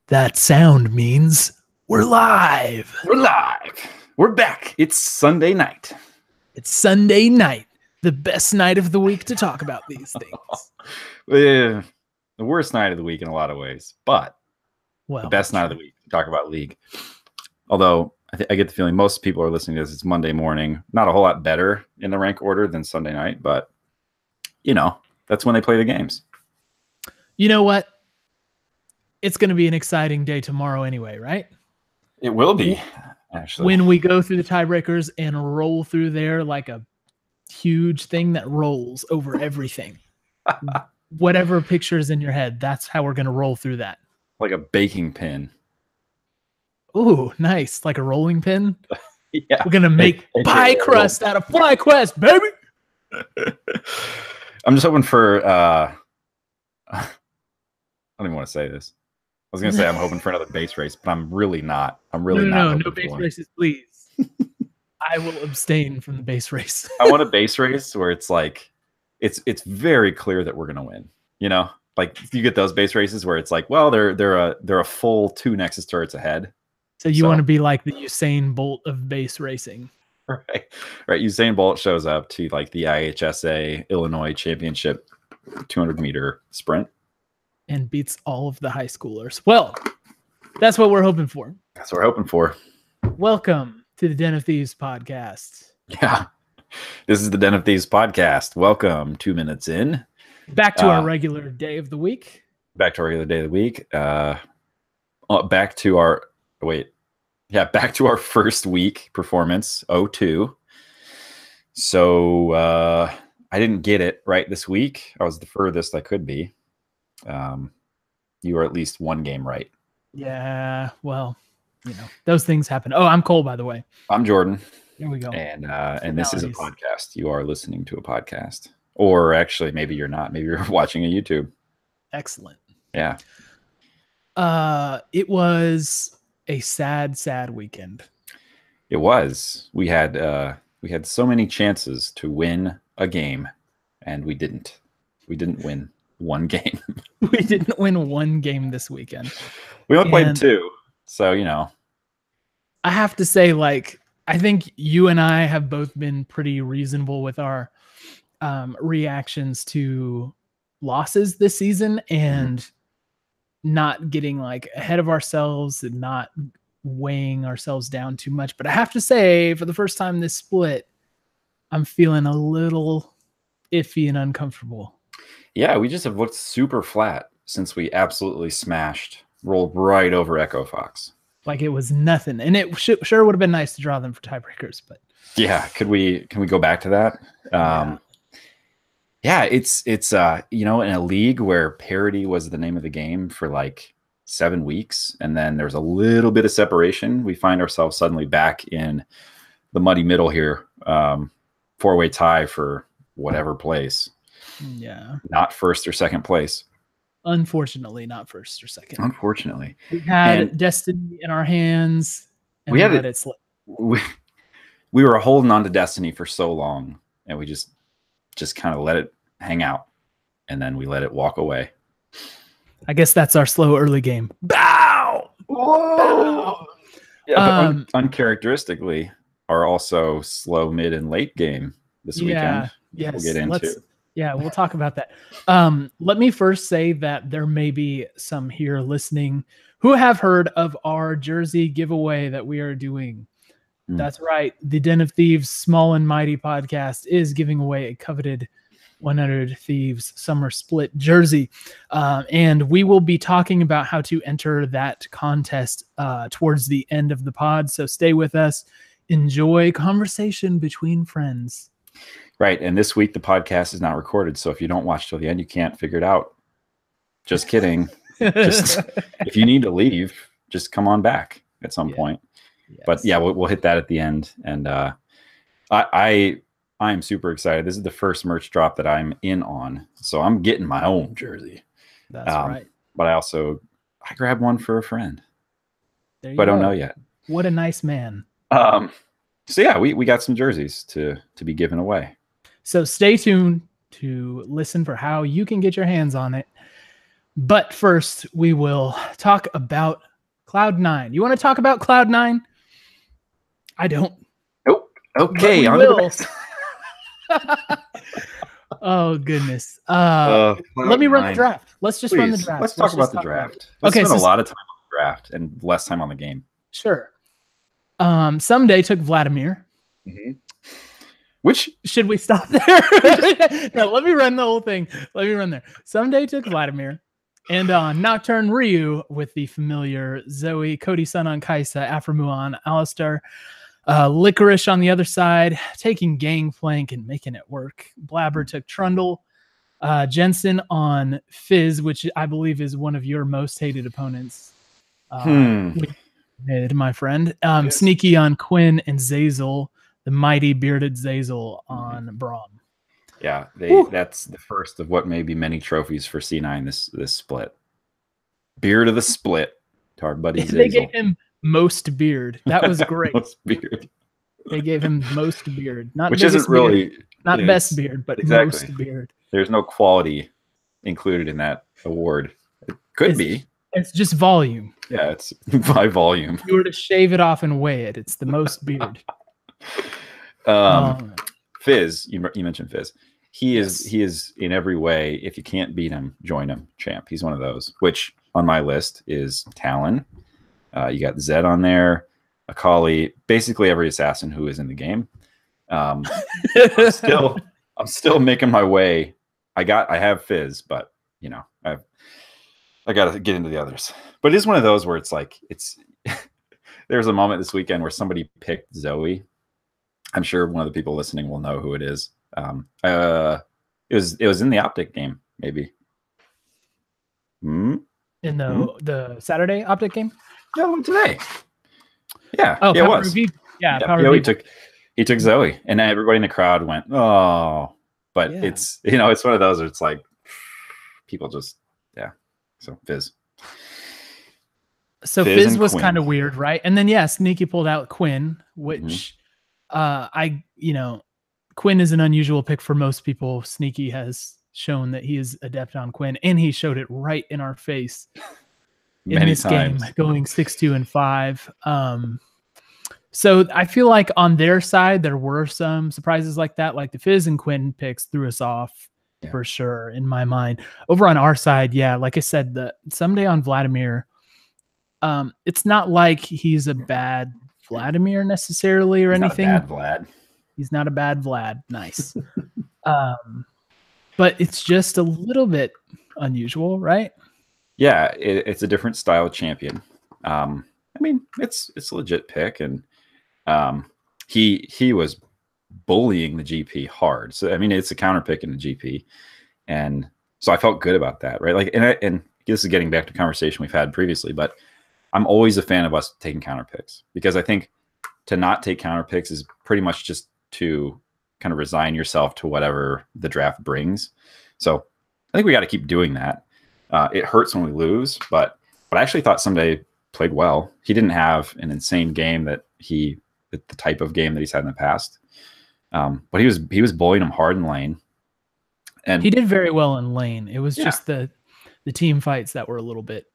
That sound means we're live. We're live. We're back. It's Sunday night. It's Sunday night, the best night of the week to talk about these things. The worst night of the week in a lot of ways, but the best night of the week to talk about League. Although I get the feeling most people are listening to this, it's Monday morning. Not a whole lot better in the rank order than Sunday night, but you know, that's when they play the games. You know what? It's going to be an exciting day tomorrow anyway, right? It will be, actually. When we go through the tiebreakers and roll through there like a huge thing that rolls over everything. Whatever picture is in your head, that's how we're going to roll through that. Like a baking pin. Ooh, nice. Like a rolling pin? Yeah. We're going to make pie crust out of fly quest, baby! I'm just hoping for... I don't even want to say this. I was going to say I'm hoping for another base race, but I'm really not. I'm really not. No base races, please. I will abstain from the base race. I want a base race where it's like, it's very clear that we're going to win. You know, like you get those base races where it's like, well, they're a full 2 Nexus turrets ahead. So you want to be like the Usain Bolt of base racing. Right. Usain Bolt shows up to like the IHSA Illinois Championship 200-meter sprint. And beats all of the high schoolers. Well, that's what we're hoping for. That's what we're hoping for. Welcome to the Den of Thieves podcast. Yeah. This is the Den of Thieves podcast. Welcome 2 minutes in. Back to our regular day of the week. Back to our regular day of the week. Back to our first week performance, 0-2. So I didn't get it right this week. I was the furthest I could be. You were at least 1 game right. Yeah, well, you know, those things happen. Oh, I'm Cole, by the way. I'm Jordan. There we go. And this is a podcast. You are listening to a podcast. Or actually, maybe you're not. Maybe you're watching a YouTube. Excellent. Yeah. It was a sad weekend. It was. We had so many chances to win a game, and we didn't. We didn't win 1 game. We didn't win 1 game this weekend. We only played 2, so you know. I have to say, like, I think you and I have both been pretty reasonable with our reactions to losses this season, and not getting like ahead of ourselves and not weighing ourselves down too much. But I have to say, for the first time this split, I'm feeling a little iffy and uncomfortable. Yeah, we just have looked super flat since we absolutely rolled right over Echo Fox. Like it was nothing. And it sure would have been nice to draw them for tiebreakers, but yeah, can we go back to that? Yeah, it's you know, in a league where parity was the name of the game for like 7 weeks, and then there's a little bit of separation, we find ourselves suddenly back in the muddy middle here. 4-way tie for whatever place. Yeah. Not first or second place. Unfortunately, not first or second. Unfortunately. We had destiny in our hands. And we had it. We were holding on to destiny for so long, and we just kind of let it hang out, and then we let it walk away. I guess that's our slow early game. Bow! Whoa! Yeah, but uncharacteristically are also slow mid and late game this weekend. Yes. We'll get into. Yeah, we'll talk about that. Let me first say that there may be some here listening who have heard of our jersey giveaway that we are doing. That's right. The Den of Thieves Small and Mighty podcast is giving away a coveted 100 Thieves Summer Split jersey. And we will be talking about how to enter that contest towards the end of the pod. So stay with us. Enjoy conversation between friends. Right. And this week, the podcast is not recorded. So if you don't watch till the end, you can't figure it out. Just kidding. If you need to leave, just come on back at some point. Yes. But yeah, we'll hit that at the end. And I am super excited. This is the first merch drop that I'm in on. So I'm getting my own jersey. That's right. But I grabbed one for a friend. But I don't know yet. What a nice man. So yeah, we got some jerseys to be given away. So stay tuned to listen for how you can get your hands on it. But first, we will talk about Cloud9. You want to talk about Cloud9? I don't. Nope. Okay, on will. Oh, goodness. Let me run the draft. Let's just run the draft. Let's talk about the draft. Let's spend a lot of time on the draft and less time on the game. Sure. Ssumday took Vladimir. Mm-hmm. Which should we stop there? No, let me run the whole thing. Let me run there. Ssumday took Vladimir. And Nocturne Ryu with the familiar Zoe, Cody Sun on Kaisa, Aframu on Alistar, Licorice on the other side, taking Gangplank and making it work. Blabber took Trundle, Jensen on Fizz, which I believe is one of your most hated opponents. My friend. Yes. Sneaky on Quinn, and Zazel, the mighty bearded Zazel on Braum. Yeah, that's the first of what may be many trophies for C9 this split. Beard of the split to our buddy Zazel. They gave him most beard. That was great. Most beard. They gave him most beard. Not which isn't really beard, not best beard, but exactly. Most beard. There's no quality included in that award. It could be. It's just volume. Yeah, it's by volume. If you were to shave it off and weigh it, it's the most beard. Fizz, you mentioned Fizz. He is in every way. If you can't beat him, join him. Champ. He's one of those. Which on my list is Talon. You got Zed on there, Akali, basically every assassin who is in the game. I'm still making my way. I have Fizz, but you know I got to get into the others. But it is one of those where it's like there's a moment this weekend where somebody picked Zoe. I'm sure one of the people listening will know who it is. It was in the Optic game, maybe. In the Saturday Optic game? No, today. Yeah. Oh, yeah, it was. He took Zoe, and everybody in the crowd went, "Oh!" But it's it's one of those where it's like people just So Fizz. So Fizz was kind of weird, right? And then Sneaky pulled out Quinn, which Quinn is an unusual pick for most people. Sneaky has shown that he is adept on Quinn, and he showed it right in our face in this game, going 6-2 and 5. So I feel like on their side there were some surprises like that, like the Fizz and Quinn picks threw us off for sure in my mind. Over on our side, like I said, the Ssumday on Vladimir, it's not like he's a bad Vladimir necessarily or anything. Not a bad Vlad. He's not a bad Vlad. Nice. But it's just a little bit unusual, right? Yeah, it's a different style of champion. I mean, it's a legit pick, and he was bullying the GP hard. So I mean, it's a counter pick in the GP, and so I felt good about that, right? Like, and this is getting back to conversation we've had previously, but I'm always a fan of us taking counter picks, because I think to not take counter picks is pretty much just to kind of resign yourself to whatever the draft brings. So I think we got to keep doing that. It hurts when we lose, but I actually thought Ssumday played well. He didn't have an insane game the type of game that he's had in the past. But he was bullying him hard in lane. And he did very well in lane. It was just the team fights that were a little bit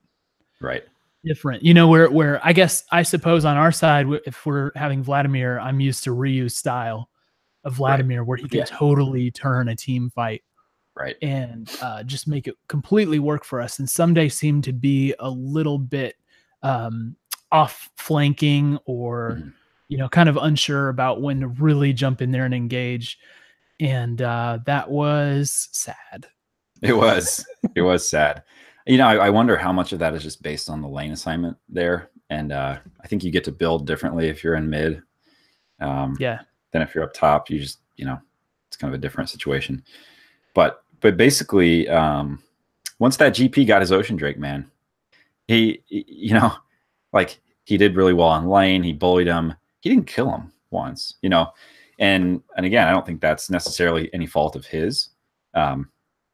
different. Where I suppose on our side, if we're having Vladimir, I'm used to Ryu's style of Vladimir, where he can totally turn a team fight. Right. And just make it completely work for us. And Ssumday seemed to be a little bit off flanking or, kind of unsure about when to really jump in there and engage. And that was sad. It was sad. I wonder how much of that is just based on the lane assignment there. And I think you get to build differently if you're in mid. Then if you're up top, you just, it's kind of a different situation. But basically, once that GP got his Ocean Drake, man, he did really well on lane. He bullied him. He didn't kill him once, and again, I don't think that's necessarily any fault of his, but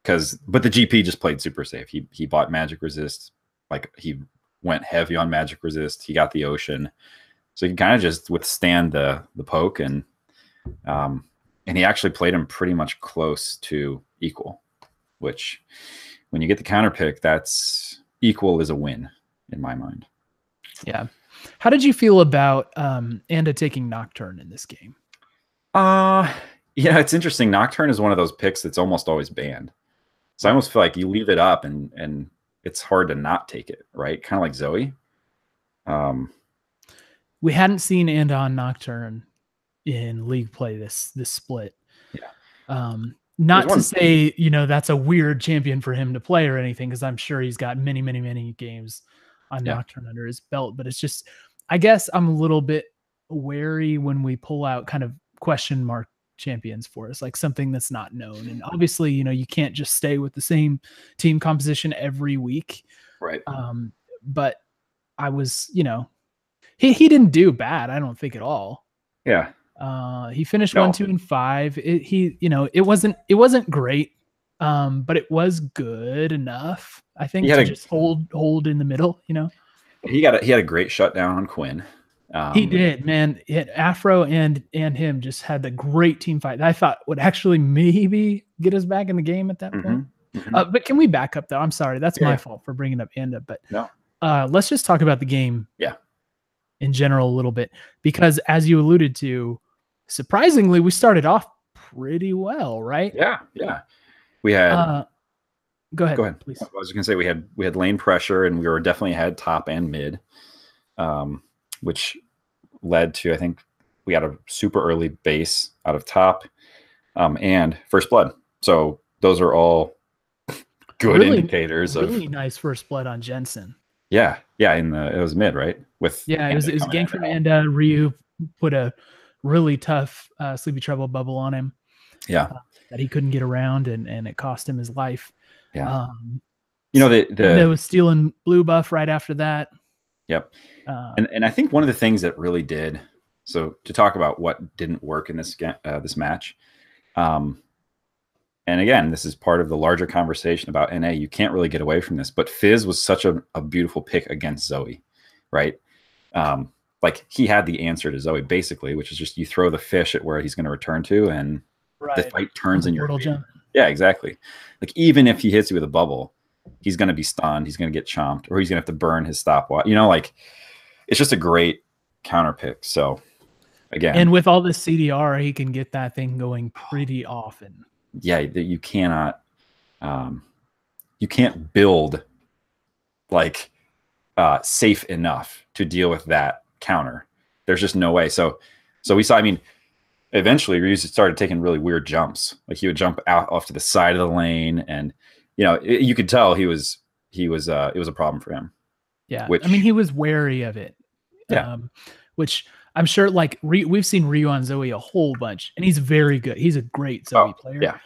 the GP just played super safe. He bought Magic Resist, like he went heavy on Magic Resist. He got the Ocean, so he can kind of just withstand the poke, and he actually played him pretty much close to equal, which when you get the counter pick, that's equal as a win in my mind. Yeah. How did you feel about Anda taking Nocturne in this game? Yeah, it's interesting. Nocturne is one of those picks that's almost always banned. So I almost feel like you leave it up and it's hard to not take it, right? Kind of like Zoe. We hadn't seen Anda on Nocturne in league play this split. Yeah. Not to say, you know, that's a weird champion for him to play or anything, because I'm sure he's got many, many, many games on Nocturne under his belt. But it's just, I guess I'm a little bit wary when we pull out kind of question mark champions for us, like something that's not known. And obviously, you know, you can't just stay with the same team composition every week. Right. But I was, you know, he didn't do bad, I don't think at all. Yeah. He finished 1, 2, and 5. It wasn't great, but it was good enough, I think, to just hold in the middle. You know, he had a great shutdown on Quinn. He did, man. Afro and him just had the great team fight that I thought would actually maybe get us back in the game at that point. Mm-hmm. But can we back up though? I'm sorry, that's my fault for bringing up Anda. But no. Let's just talk about the game. Yeah. In general, a little bit, because as you alluded to, surprisingly, we started off pretty well, right? Yeah, yeah. We had. Go ahead, please. I was going to say we had lane pressure, and we were definitely ahead top and mid, which led to, I think we got a super early base out of top, and first blood. So those are all good indicators. Really nice first blood on Jensen. Yeah, yeah. It was mid, right? It was gank from Anda. Ryu put a really tough Sleepy Trouble bubble on him. Yeah, that he couldn't get around, and it cost him his life. Yeah. You know, Anda was stealing blue buff right after that. Yep. And I think one of the things that really did, so to talk about what didn't work in this match, and again, this is part of the larger conversation about NA. You can't really get away from this, but Fizz was such a beautiful pick against Zoe, right? Like he had the answer to Zoe basically, which is just you throw the fish at where he's going to return to, and the fight turns in your favor. Yeah, exactly. Like even if he hits you with a bubble, he's going to be stunned. He's going to get chomped, or he's going to have to burn his stopwatch. You know, like it's just a great counter pick. So again, and with all this CDR, he can get that thing going pretty often. Yeah, you cannot, you can't build like safe enough to deal with that counter. There's just no way. So we saw. I mean, eventually Ryu started taking really weird jumps. Like he would jump out off to the side of the lane, and you know you could tell it was a problem for him. Yeah, I mean he was wary of it. Yeah, which I'm sure, like we've seen Ryu on Zoe a whole bunch, and he's very good. He's a great Zoe player. Yeah.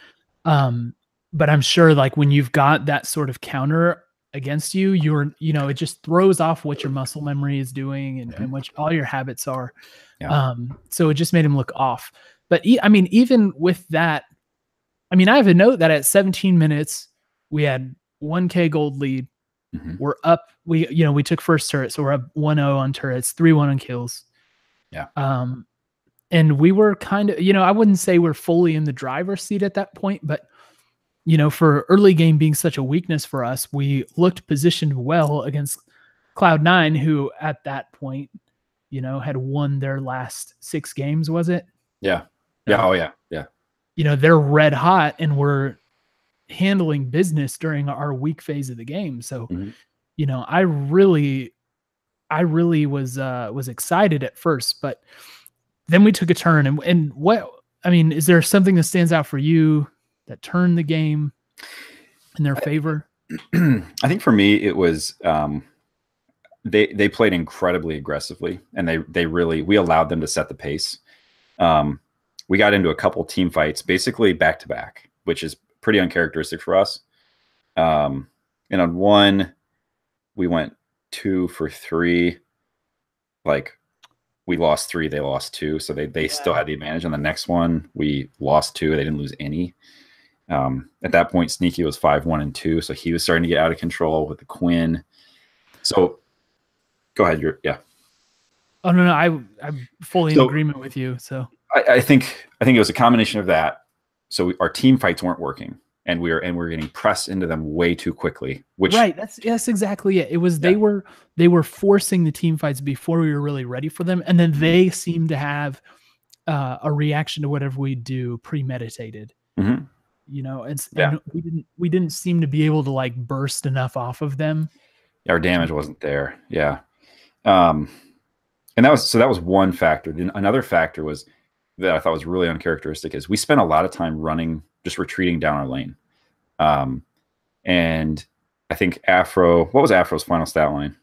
But I'm sure, like when you've got that sort of counter against you, it just throws off what your muscle memory is doing and what all your habits are. Yeah. So it just made him look off. But I mean, even with that, I mean, I have a note that at 17 minutes we had 1K gold lead. Mm-hmm. We're up. We took first turret, so we're up 1-0 on turrets, 3-1 on kills. Yeah. And we were kind of, I wouldn't say we're fully in the driver's seat at that point, but for early game being such a weakness for us, we looked positioned well against Cloud9, who at that point, had won their last 6 games, was it? Yeah. Yeah. Oh yeah. Yeah. They're red hot and we're handling business during our weak phase of the game. So, I really was excited at first, but then we took a turn. And is there something that stands out for you that turned the game in their favor? I think for me, it was they played incredibly aggressively, and we allowed them to set the pace. We got into a couple team fights, basically back to back, which is pretty uncharacteristic for us. And on one, we went 2 for 3. Like we lost 3, they lost 2, so they still had the advantage. On the next one, we lost 2, they didn't lose any. At that point, Sneaky was 5-1 and 2, so he was starting to get out of control with the Quinn. So, go ahead. Oh no, I'm fully in agreement with you. So I think it was a combination of that. So our team fights weren't working. and we were getting pressed into them way too quickly. Which right, that's exactly it. It was they were forcing the team fights before we were really ready for them, and then they seemed to have a reaction to whatever we do premeditated. You know, and we didn't seem to be able to like burst enough off of them. Our damage wasn't there. Yeah. And that was one factor. Then another factor was that I thought was really uncharacteristic is we spent a lot of time running, just retreating down our lane. And I think Afro, what was Afro's final stat line?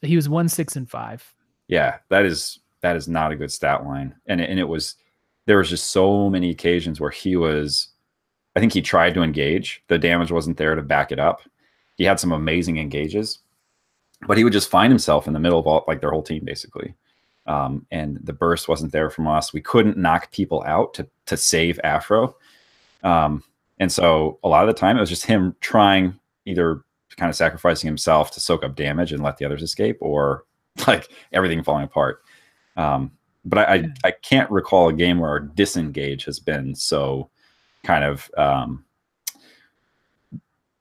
He was 1, 6, and 5. Yeah, that is not a good stat line. And there was just so many occasions where I think he tried to engage. The damage wasn't there to back it up. He had some amazing engages, but he would just find himself in the middle of all, like their whole team basically. And the burst wasn't there from us. We couldn't knock people out to save Afro. And so a lot of the time it was just him trying, either kind of sacrificing himself to soak up damage and let the others escape, or like everything falling apart. But I can't recall a game where our disengage has been so kind of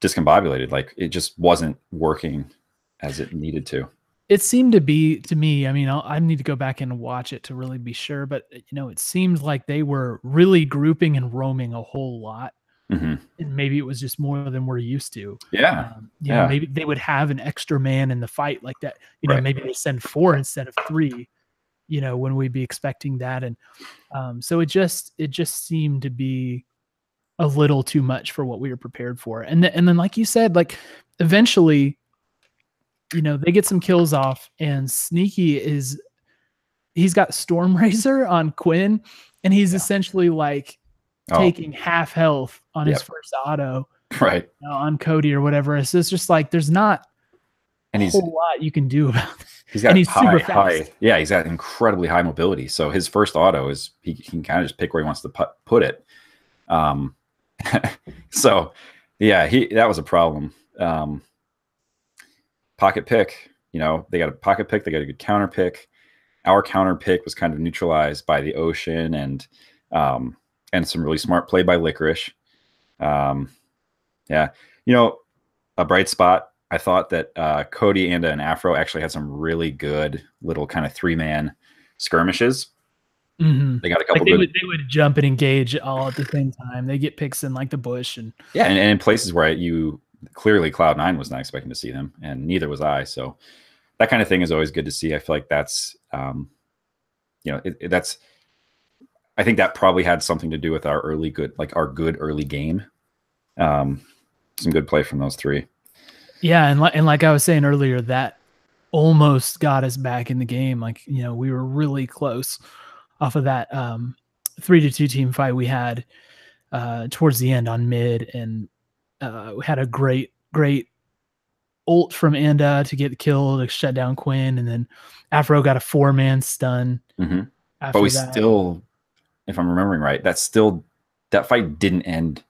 discombobulated. Like it just wasn't working as it needed to. It seemed to be, to me, I mean, I need to go back and watch it to really be sure, but you know, it seemed like they were really grouping and roaming a whole lot. And maybe it was just more than we're used to. Yeah. You know, maybe they would have an extra man in the fight like that. You know, maybe they send 4 instead of 3, you know, when we'd be expecting that. And so it just seemed to be a little too much for what we were prepared for. And then, like you said, like eventually, you know, they get some kills off, and Sneaky he's got Storm Razor on Quinn, and he's essentially like taking half health on his first auto, right? On Cody or whatever. So it's just like there's not a whole lot you can do about it. He's got super fast. Yeah, he's got incredibly high mobility. So his first auto is he can kind of just pick where he wants to put it. So yeah, that was a problem. Pocket pick, you know, they got a pocket pick, they got a good counter pick. Our counter pick was kind of neutralized by the ocean and some really smart play by Licorice. Yeah, you know, a bright spot. I thought that Cody, Anda, and Afro actually had some really good little kind of 3-man skirmishes. They got a couple. Like they would jump and engage all at the same time. They get picks in like the bush and and in places where clearly Cloud9 was not expecting to see them, and neither was I. So that kind of thing is always good to see. I feel like that's you know, I think that probably had something to do with our good early game. Some good play from those 3. Yeah, and like I was saying earlier, that almost got us back in the game. Like, you know, we were really close off of that 3-2 team fight we had towards the end on mid, and we had a great ult from Anda to get the kill to shut down Quinn, and then Afro got a 4-man stun. But we still, if I'm remembering right, that fight didn't end.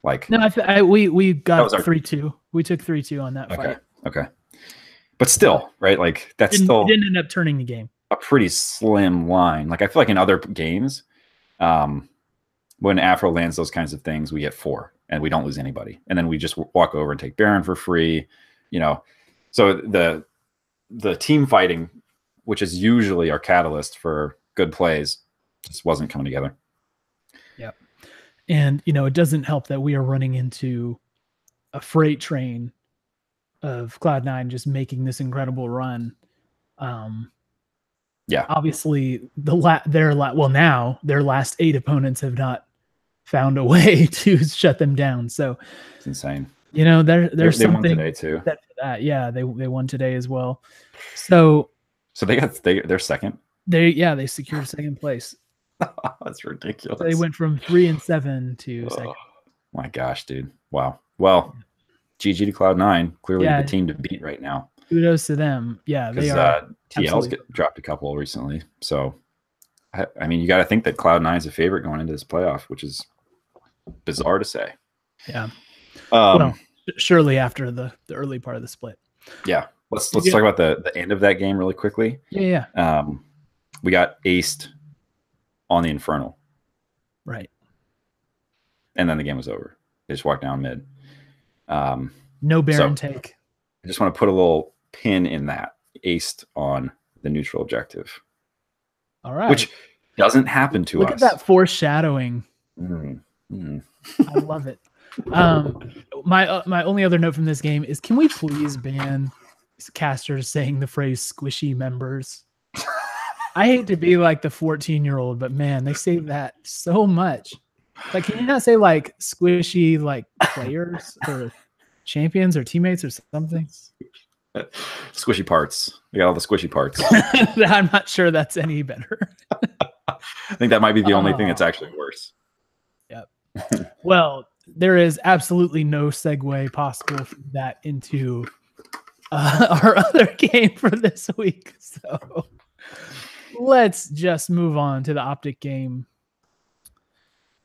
Like, no, we got 3-2. We took 3-2 on that fight. Okay. But still, right? Like it didn't end up turning the game. A pretty slim line. Like I feel like in other games, when Afro lands those kinds of things, we get 4 and we don't lose anybody, and then we just walk over and take Baron for free. You know, so the team fighting, which is usually our catalyst for good plays, just wasn't coming together. Yep. And, you know, it doesn't help that we are running into a freight train of Cloud9 just making this incredible run. Obviously their last 8 opponents have not found a way to shut them down. So it's insane. You know, there's they something won today too. For that. Yeah, they won today as well. So they're second. They secured second place. That's ridiculous. So they went from 3-7 to second. My gosh, dude. Wow. Well, GG to Cloud9. Clearly the team to beat right now. Kudos to them. Yeah, they are. TL's dropped a couple recently. So, I mean, you got to think that Cloud9 is a favorite going into this playoff, which is bizarre to say. Yeah. Well, surely after the early part of the split. Yeah. Let's talk about the end of that game really quickly. Yeah. We got aced on the Infernal. Right. And then the game was over. They just walk down mid. No Baron take. I just want to put a little pin in that. Aced on the neutral objective. All right. Which doesn't happen to us. Look at that foreshadowing. I love it. My only other note from this game is, can we please ban casters saying the phrase squishy members? I hate to be like the 14-year-old, but man, they say that so much. Like, can you not say like squishy like players or champions or teammates or something? Squishy parts. We got all the squishy parts. I'm not sure that's any better. I think that might be the only thing that's actually worse. Yep. Well, there is absolutely no segue possible from that into our other game for this week. So let's just move on to the Optic game.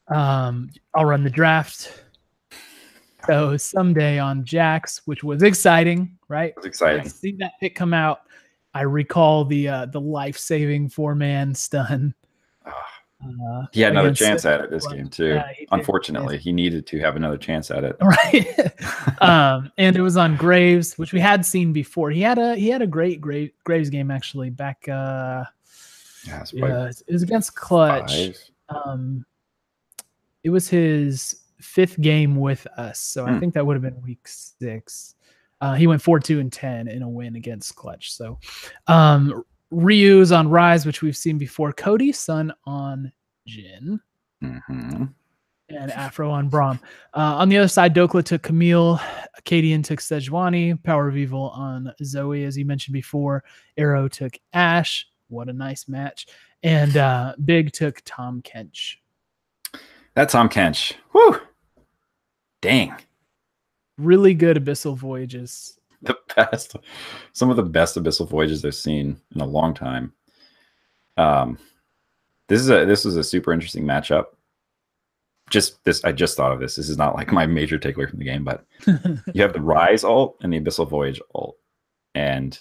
I'll run the draft. So Ssumday on Jax, which was exciting, right? It was exciting. See that pick come out. I recall the life-saving 4-man stun. He had another chance at it this game too. Yeah, unfortunately, he needed to have another chance at it. Right. And it was on Graves, which we had seen before. He had a great Graves game actually back. It was against Clutch. 5. It was his 5th game with us, so I think that would have been week 6. He went 4-2-10 in a win against Clutch. So Ryu's on Rise, which we've seen before. Cody Sun on Jin. And Afro on Braum. On the other side, Dokla took Camille. Cadian took Sejuani. Power of Evil on Zoe, as you mentioned before. Arrow took Ash. What a nice match. And Big took Tom Kench. That Tom Kench. Whew. Dang. Really good Abyssal Voyages. The best. Some of the best Abyssal Voyages I've seen in a long time. This was a super interesting matchup. I just thought of this. This is not like my major takeaway from the game, but you have the Rise ult and the Abyssal Voyage ult. And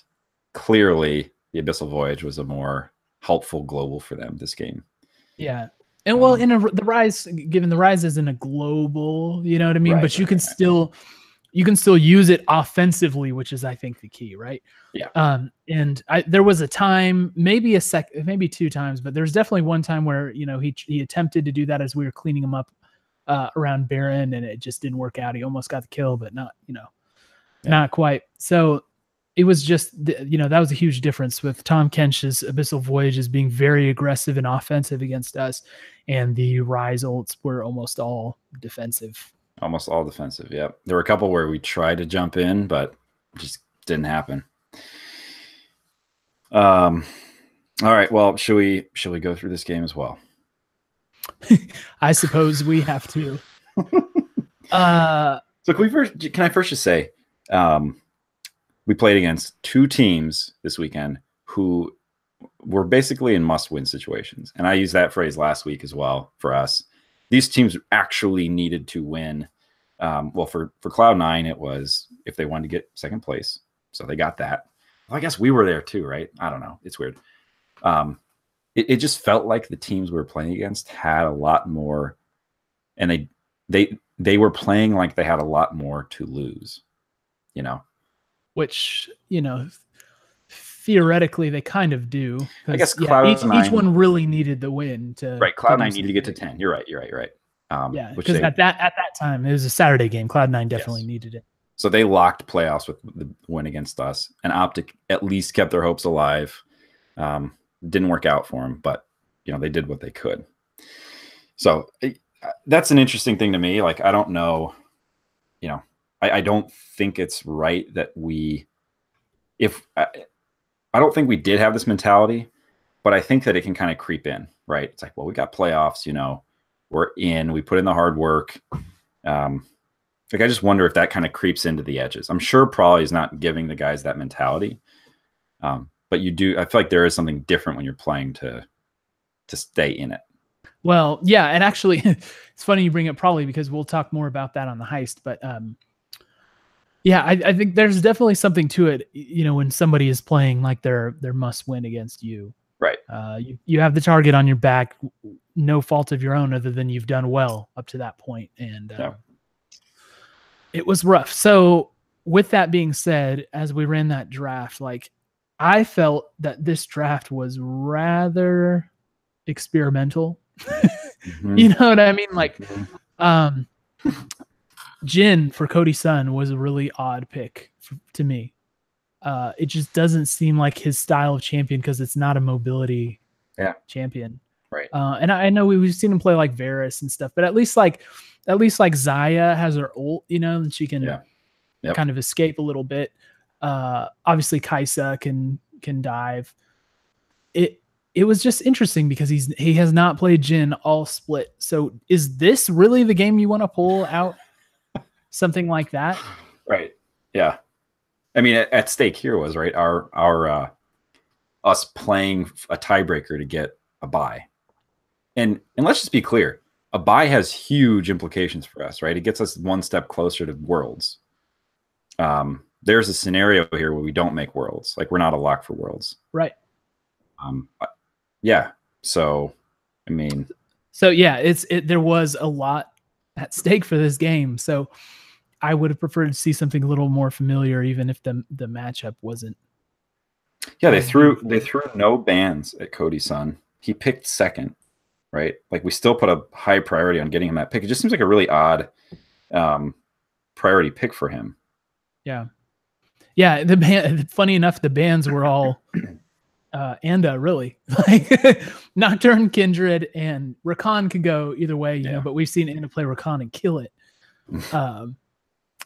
clearly the Abyssal Voyage was a more helpful global for them this game. Yeah. And well, the Rise, given the Rise isn't a global, you know what I mean? But you can still use it offensively, which is, I think, the key, right? Yeah. And there was a time, maybe 2 times, but there's definitely one time where, he attempted to do that as we were cleaning him up around Baron, and it just didn't work out. He almost got the kill, but not, not quite. So it was just, that was a huge difference with Tom Kench's Abyssal Voyages being very aggressive and offensive against us, and the Rise ults were almost all defensive. Almost all defensive, yep. There were a couple where we tried to jump in, but it just didn't happen. All right, well, should we go through this game as well? I suppose we have to. So can I first just say, we played against 2 teams this weekend who were basically in must-win situations. And I used that phrase last week as well for us. These teams actually needed to win. Well, for Cloud9, it was if they wanted to get 2nd place. So they got that. Well, I guess we were there too, right? I don't know. It's weird. It just felt like the teams we were playing against had a lot more, and they were playing like they had a lot more to lose, Which, theoretically they kind of do. I guess each one really needed the win to. Right, Cloud9 needed to get to 10. You're right. Because at that time it was a Saturday game. Cloud9 definitely needed it. So they locked playoffs with the win against us, and Optic at least kept their hopes alive. Didn't work out for them, but they did what they could. So that's an interesting thing to me. Like, I don't know, I don't think it's right that I don't think we did have this mentality, but I think that it can kind of creep in, right? It's like, well, we got playoffs, we're in, we put in the hard work. I just wonder if that kind of creeps into the edges. I'm sure probably is not giving the guys that mentality. But I feel like there is something different when you're playing to stay in it. Well, yeah. And actually it's funny you bring it, probably because we'll talk more about that on the Heist, but yeah, I think there's definitely something to it, when somebody is playing like their must win against you. Right. You have the target on your back, no fault of your own other than you've done well up to that point. And It was rough. So with that being said, as we ran that draft, like I felt that this draft was rather experimental. You know what I mean? Like, Jin for Cody's son was a really odd pick to me. It just doesn't seem like his style of champion because it's not a mobility champion. Right. And I know we've seen him play like Varus and stuff, but at least like Xayah has her ult, you know, and she can kind of escape a little bit. Obviously Kaisa can dive. It was just interesting because he has not played Jin all split. So is this really the game you want to pull out? Something like that? Right. Yeah. I mean, at stake here was right our us playing a tiebreaker to get a bye. And let's just be clear, a bye has huge implications for us, right? It gets us one step closer to Worlds. There's a scenario here where we don't make Worlds, like we're not a lock for Worlds, right? Yeah. So, I mean, there was a lot at stake for this game. So, I would have preferred to see something a little more familiar, even if the matchup wasn't. Yeah, they threw no bans at Cody's son. He picked second. Right? Like we still put a high priority on getting him that pick. It just seems like a really odd priority pick for him. Yeah. Yeah. Funny enough, the bans were all Anda really. Like Nocturne, Kindred, and Rakan could go either way, you know, but we've seen Anda play Rakan and kill it.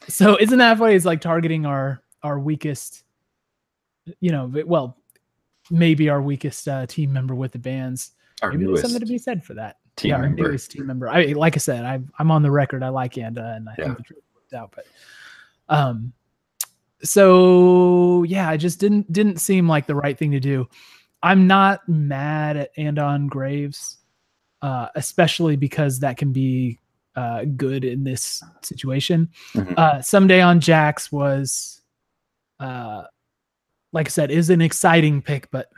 So isn't that funny? It's like targeting our weakest, you know, well, maybe our weakest team member with the bans. Maybe there's something to be said for that. Our newest team member. Like I said, I'm on the record. I like Anda, and I think the truth worked out. But so yeah, it just didn't seem like the right thing to do. I'm not mad at Anda on Graves, especially because that can be good in this situation. Ssumday on Jax was, like I said, is an exciting pick, but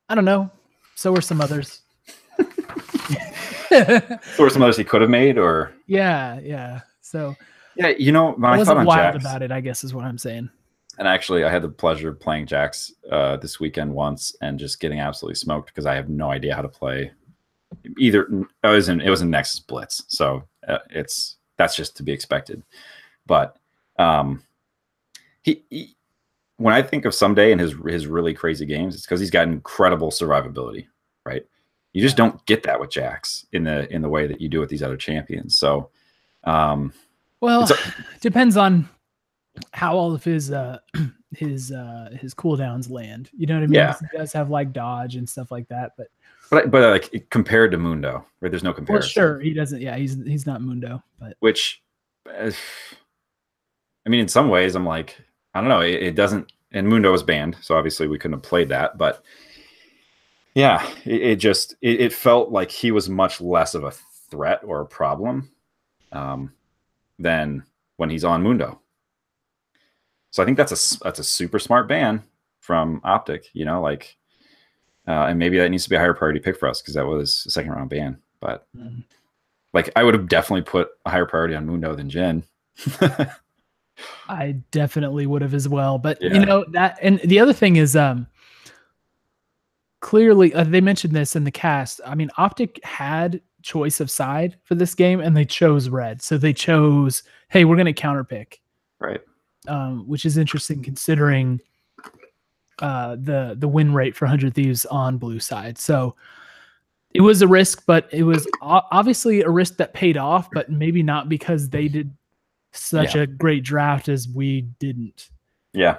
I don't know. So were some others. So were some others he could have made, or yeah. So yeah, you know, I wasn't wild about it, I guess is what I'm saying. And actually, I had the pleasure of playing Jax this weekend once, and just getting absolutely smoked because I have no idea how to play either. It was in Nexus Blitz, so that's just to be expected. But he when I think of Ssumday and his really crazy games, it's because he's got incredible survivability, right? You just don't get that with Jax in the way that you do with these other champions. So, well, depends on how all of his cooldowns land. You know what I mean? Yeah. He does have like dodge and stuff like that, but like compared to Mundo, right? There's no comparison. Well, sure, he doesn't. Yeah, he's not Mundo, but which, I mean, in some ways, I'm like, I don't know. It doesn't. And Mundo was banned, so obviously we couldn't have played that. But yeah, it felt like he was much less of a threat or a problem than when he's on Mundo. So I think that's a super smart ban from Optic. You know, like, and maybe that needs to be a higher priority pick for us because that was a second round ban. But like, I would have definitely put a higher priority on Mundo than Jin. I definitely would have as well. But you know that, and the other thing is, clearly they mentioned this in the cast. I mean, Optic had choice of side for this game, and they chose red. So they chose, hey, we're going to counter pick, right? Which is interesting considering the win rate for 100 Thieves on blue side. So it was a risk, but it was obviously a risk that paid off, but maybe not because they did such a great draft as we didn't. Yeah.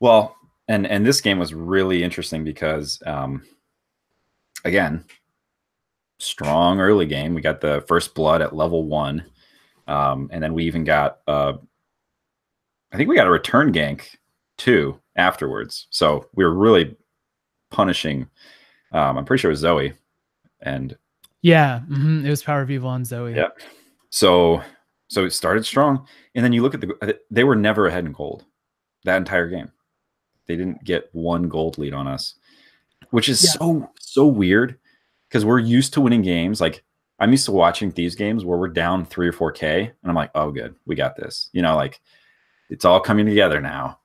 Well, and this game was really interesting because, again, strong early game. We got the first blood at level 1. And then we even got, I think we got a return gank too afterwards. So we were really punishing, I'm pretty sure it was Zoe. And it was Power of Evil on Zoe. Yeah. So it started strong, and then you look at they were never ahead in gold that entire game. They didn't get one gold lead on us, which is so weird because we're used to winning games. Like I'm used to watching Thieves games where we're down 3 or 4K, and I'm like, oh, good, we got this. You know, like it's all coming together now.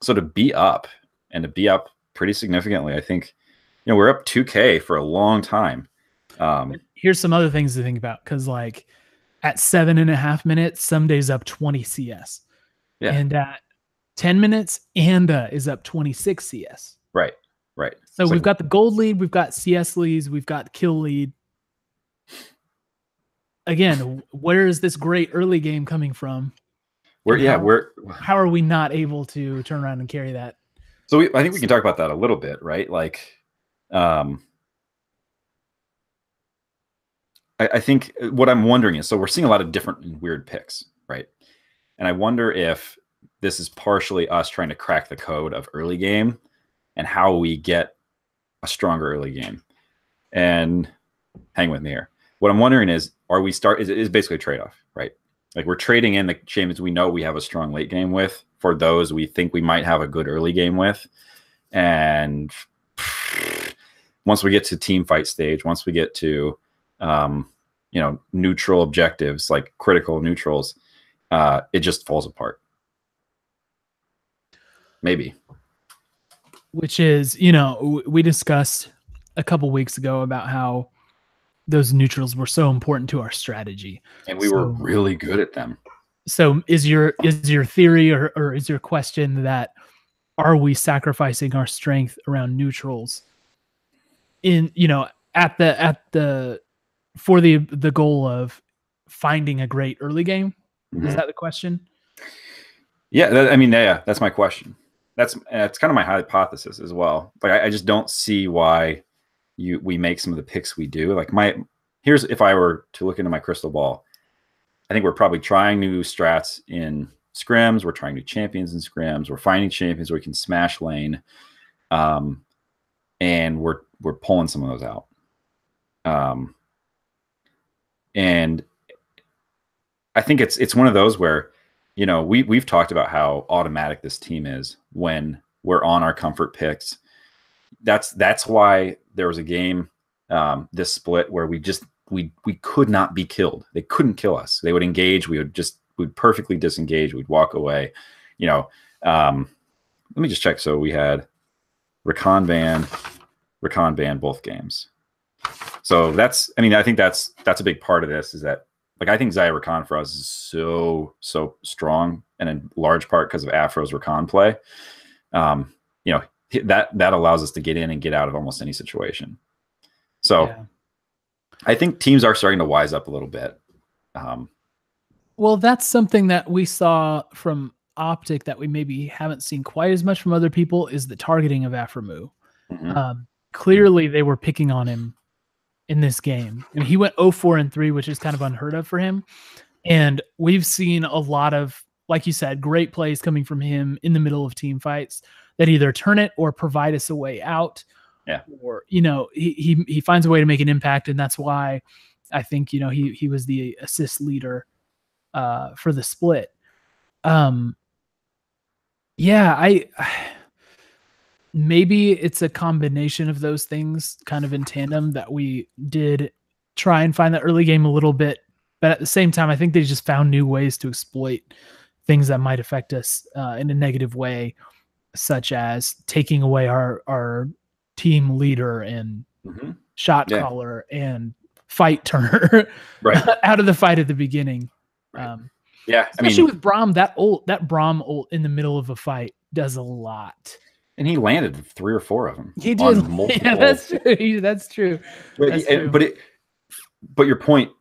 So to be up and to be up pretty significantly, I think, you know, we're up 2K for a long time. Here's some other things to think about, because like at 7.5 minutes, Ssumday's up 20 CS. Yeah. And at 10 minutes, Anda is up 26 CS. Right. So we've got the gold lead, we've got CS leads, we've got kill lead. Again, where is this great early game coming from? How are we not able to turn around and carry that? So I think we can talk about that a little bit, right? Like, I think what I'm wondering is, so we're seeing a lot of different and weird picks, right? And I wonder if this is partially us trying to crack the code of early game and how we get a stronger early game. And hang with me here. What I'm wondering is, is basically a trade-off, right? Like we're trading in the champions we know we have a strong late game with for those we think we might have a good early game with. And once we get to team fight stage, once we get to, you know, neutral objectives, like critical neutrals, it just falls apart. Maybe. Which is, you know, we discussed a couple weeks ago about how those neutrals were so important to our strategy, and we were really good at them. So is your theory or is your question that, are we sacrificing our strength around neutrals in, you know, for the goal of finding a great early game? Mm-hmm. Is that the question? Yeah, I mean, yeah, that's my question. That's kind of my hypothesis as well. Like I just don't see why we make some of the picks we do. Like here's, if I were to look into my crystal ball, I think we're probably trying new strats in scrims. We're trying new champions in scrims. We're finding champions where we can smash lane, and we're pulling some of those out. And I think it's one of those where, you know, we've talked about how automatic this team is when we're on our comfort picks. That's why there was a game, this split, where we could not be killed. They couldn't kill us. They would engage. We'd perfectly disengage. We'd walk away. You know, let me just check. So we had Recon ban both games. So I think that's a big part of this, is that, like, I think Xayah Recon for us is so strong, and in large part because of Afro's Recon play. You know, that allows us to get in and get out of almost any situation. So yeah. I think teams are starting to wise up a little bit. Well, that's something that we saw from Optic that we maybe haven't seen quite as much from other people, is the targeting of Aframu. Mm-hmm. Clearly they were picking on him in this game. I mean, he went 0-4-3, which is kind of unheard of for him. And we've seen a lot of, like you said, great plays coming from him in the middle of team fights that either turn it or provide us a way out. Yeah. Or, you know, he finds a way to make an impact. And that's why I think, you know, he was the assist leader for the split. Yeah, maybe it's a combination of those things kind of in tandem, that we did try and find that early game a little bit, but at the same time, I think they just found new ways to exploit things that might affect us in a negative way, such as taking away our team leader and mm-hmm. shot caller and fight turner right out of the fight at the beginning. Right. Yeah, especially with Braum, that Braum ult in the middle of a fight does a lot. And he landed 3 or 4 of them. He did. Yeah, that's true. That's true. But your point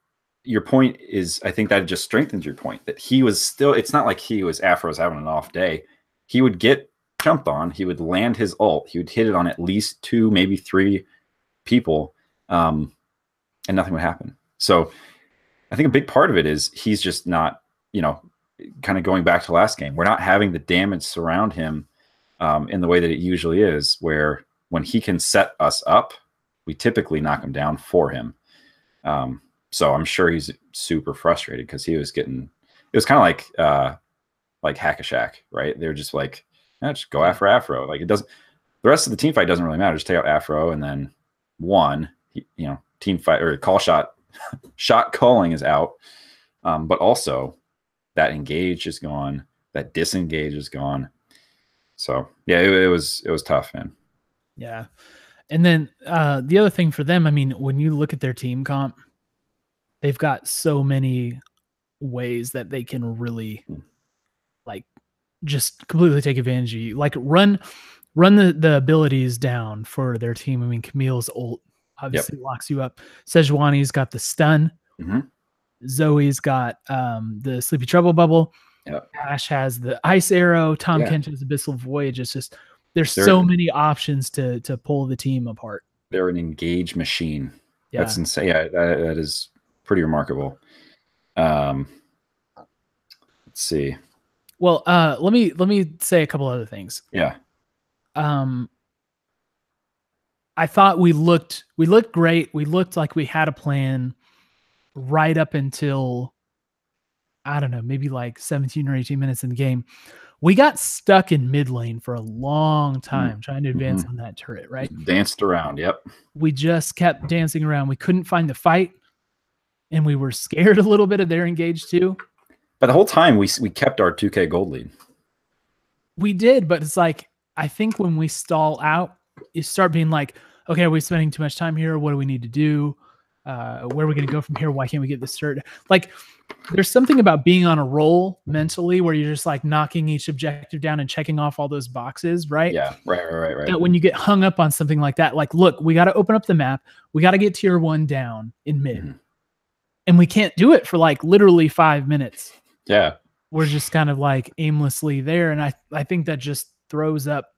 is, I think that just strengthens your point, that he was still, it's not like Afro was having an off day. He would get jumped on, he would land his ult, he would hit it on at least 2, maybe 3 people, and nothing would happen. So I think a big part of it is he's just not, you know, kind of going back to last game, we're not having the damage surround him in the way that it usually is, where when he can set us up, we typically knock him down for him. So I'm sure he's super frustrated, because he was getting, it was kind of like Hack-a-Shack, right? They're just like, just go after Afro. Like, it doesn't, the rest of the team fight doesn't really matter. Just take out Afro, and then you know, team fight or call shot calling is out. But also that engage is gone, that disengage is gone. So yeah, it was tough, man. Yeah. And then the other thing for them, I mean, when you look at their team comp, they've got so many ways that they can really like just completely take advantage of you. Like run the abilities down for their team. I mean, Camille's ult obviously locks you up. Sejuani's got the stun. Zoe's got the Sleepy Trouble Bubble. Ash has the Ice Arrow. Tom Kench has Abyssal Voyage. It's just there's so many options to pull the team apart. They're an engage machine. Yeah. That's insane. Yeah, that is pretty remarkable. Let's see. Well, let me say a couple other things. Yeah. I thought we looked great. We looked like we had a plan right up until, I don't know, maybe like 17 or 18 minutes in the game. We got stuck in mid lane for a long time trying to advance on that turret, right? Danced around, yep. We just kept dancing around. We couldn't find the fight, and we were scared a little bit of their engage too. But the whole time we kept our 2K gold lead. We did, but it's like, I think when we stall out, you start being like, okay, are we spending too much time here? What do we need to do? Where are we going to go from here? Why can't we get this turret? Like, there's something about being on a roll mentally where you're just like knocking each objective down and checking off all those boxes, right? Yeah, right. That when you get hung up on something like that, like, look, we got to open up the map. We got to get tier 1 down in mid. And we can't do it for like literally 5 minutes. Yeah. We're just kind of like aimlessly there. And I think that just throws up,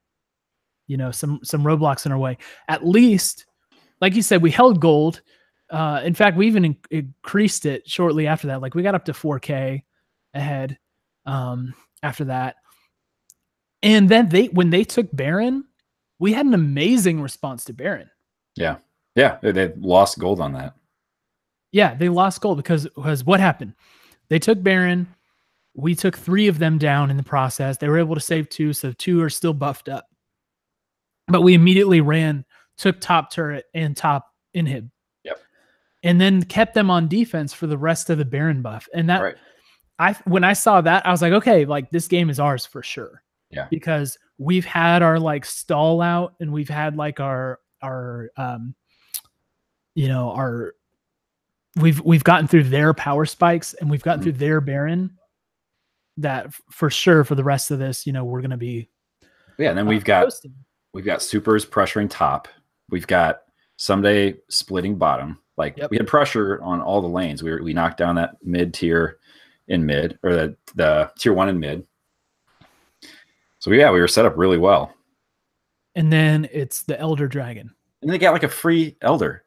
you know, some roadblocks in our way. At least, like you said, we held gold. In fact, we even increased it shortly after that. Like we got up to 4K ahead after that. And then when they took Baron, we had an amazing response to Baron. Yeah. Yeah. They lost gold on that. Yeah. They lost gold because what happened? They took Baron. We took 3 of them down in the process. They were able to save 2. So 2 are still buffed up. But we immediately took top turret and top inhib. And then kept them on defense for the rest of the Baron buff. And that, when I saw that, I was like, okay, like this game is ours for sure. Yeah. Because we've had our like stall out, and we've had like we've gotten through their power spikes, and we've gotten through their Baron. That for sure for the rest of this, you know, we're gonna be. Yeah, and then we've got supers pressuring top. We've got Ssumday splitting bottom. Like we had pressure on all the lanes. We knocked down that mid tier in mid, or the tier 1 in mid. So yeah, we were set up really well. And then it's the Elder Dragon. And they got like a free Elder.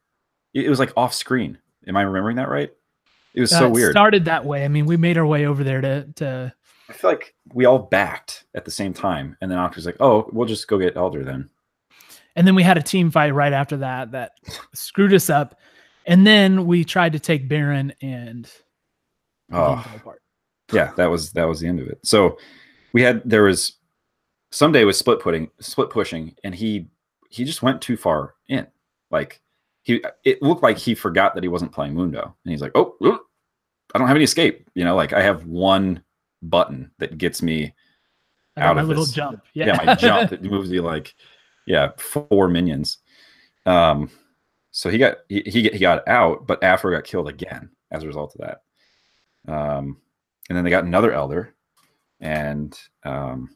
It was like off screen. Am I remembering that right? It was so weird. It started that way. I mean, we made our way over there to I feel like we all backed at the same time, and then Octa's like, "Oh, we'll just go get Elder then." And then we had a team fight right after that screwed us up. And then we tried to take Baron, and apart. Yeah, that was the end of it. So Ssumday was split pushing, and he just went too far in. Like it looked like he forgot that he wasn't playing Mundo, and he's like, "Oh, I don't have any escape." You know, like I have one button that gets me out of my little this. jump. Yeah, my jump that moves me like 4 minions. So he got out, but Afro got killed again as a result of that. And then they got another Elder, and then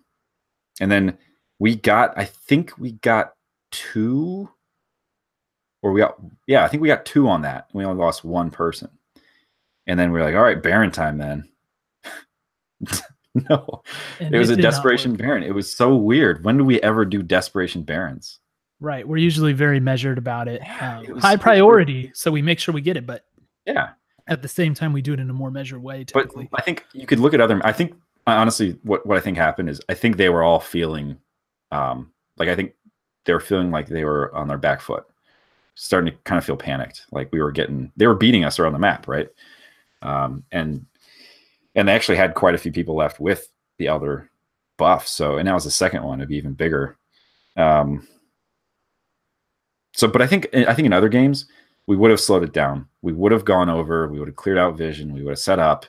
I think we got 2, I think we got 2 on that. We only lost 1 person, and then we were like, all right, Baron time then. No, and it was a desperation Baron. It was so weird. When do we ever do desperation Barons? Right. We're usually very measured about it. High priority, so we make sure we get it. But at the same time, we do it in a more measured way, typically. But I think you could look at I think, honestly, what I think happened is I think they were all feeling, I think they were feeling like they were on their back foot, starting to kind of feel panicked. Like they were beating us around the map, right? And they actually had quite a few people left with the Elder buff. So, and that was the second one to be even bigger. But I think in other games, we would have slowed it down. We would have gone over. We would have cleared out vision. We would have set up.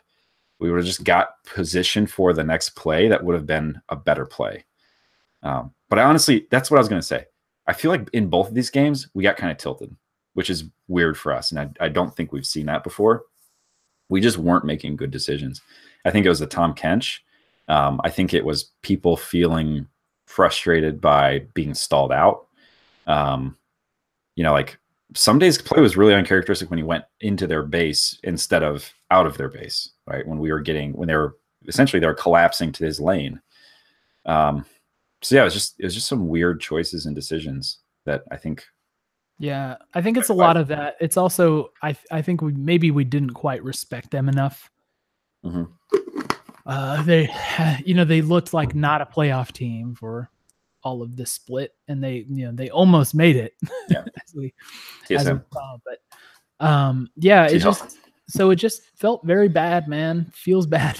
We would have just got positioned for the next play. That would have been a better play. But I honestly, that's what I was going to say. I feel like in both of these games, we got kind of tilted, which is weird for us. And I don't think we've seen that before. We just weren't making good decisions. I think it was the Tom Kench. I think it was people feeling frustrated by being stalled out. Like Ssumday's play was really uncharacteristic when he went into their base instead of out of their base, right? When they were collapsing to his lane. So yeah, it was just some weird choices and decisions that I think. Yeah, I think it's a lot of that. It's also I think we didn't quite respect them enough. Mm-hmm. They looked like not a playoff team for all of this split, and they almost made it. Yeah, as we saw, but it just felt very bad, man. Feels bad.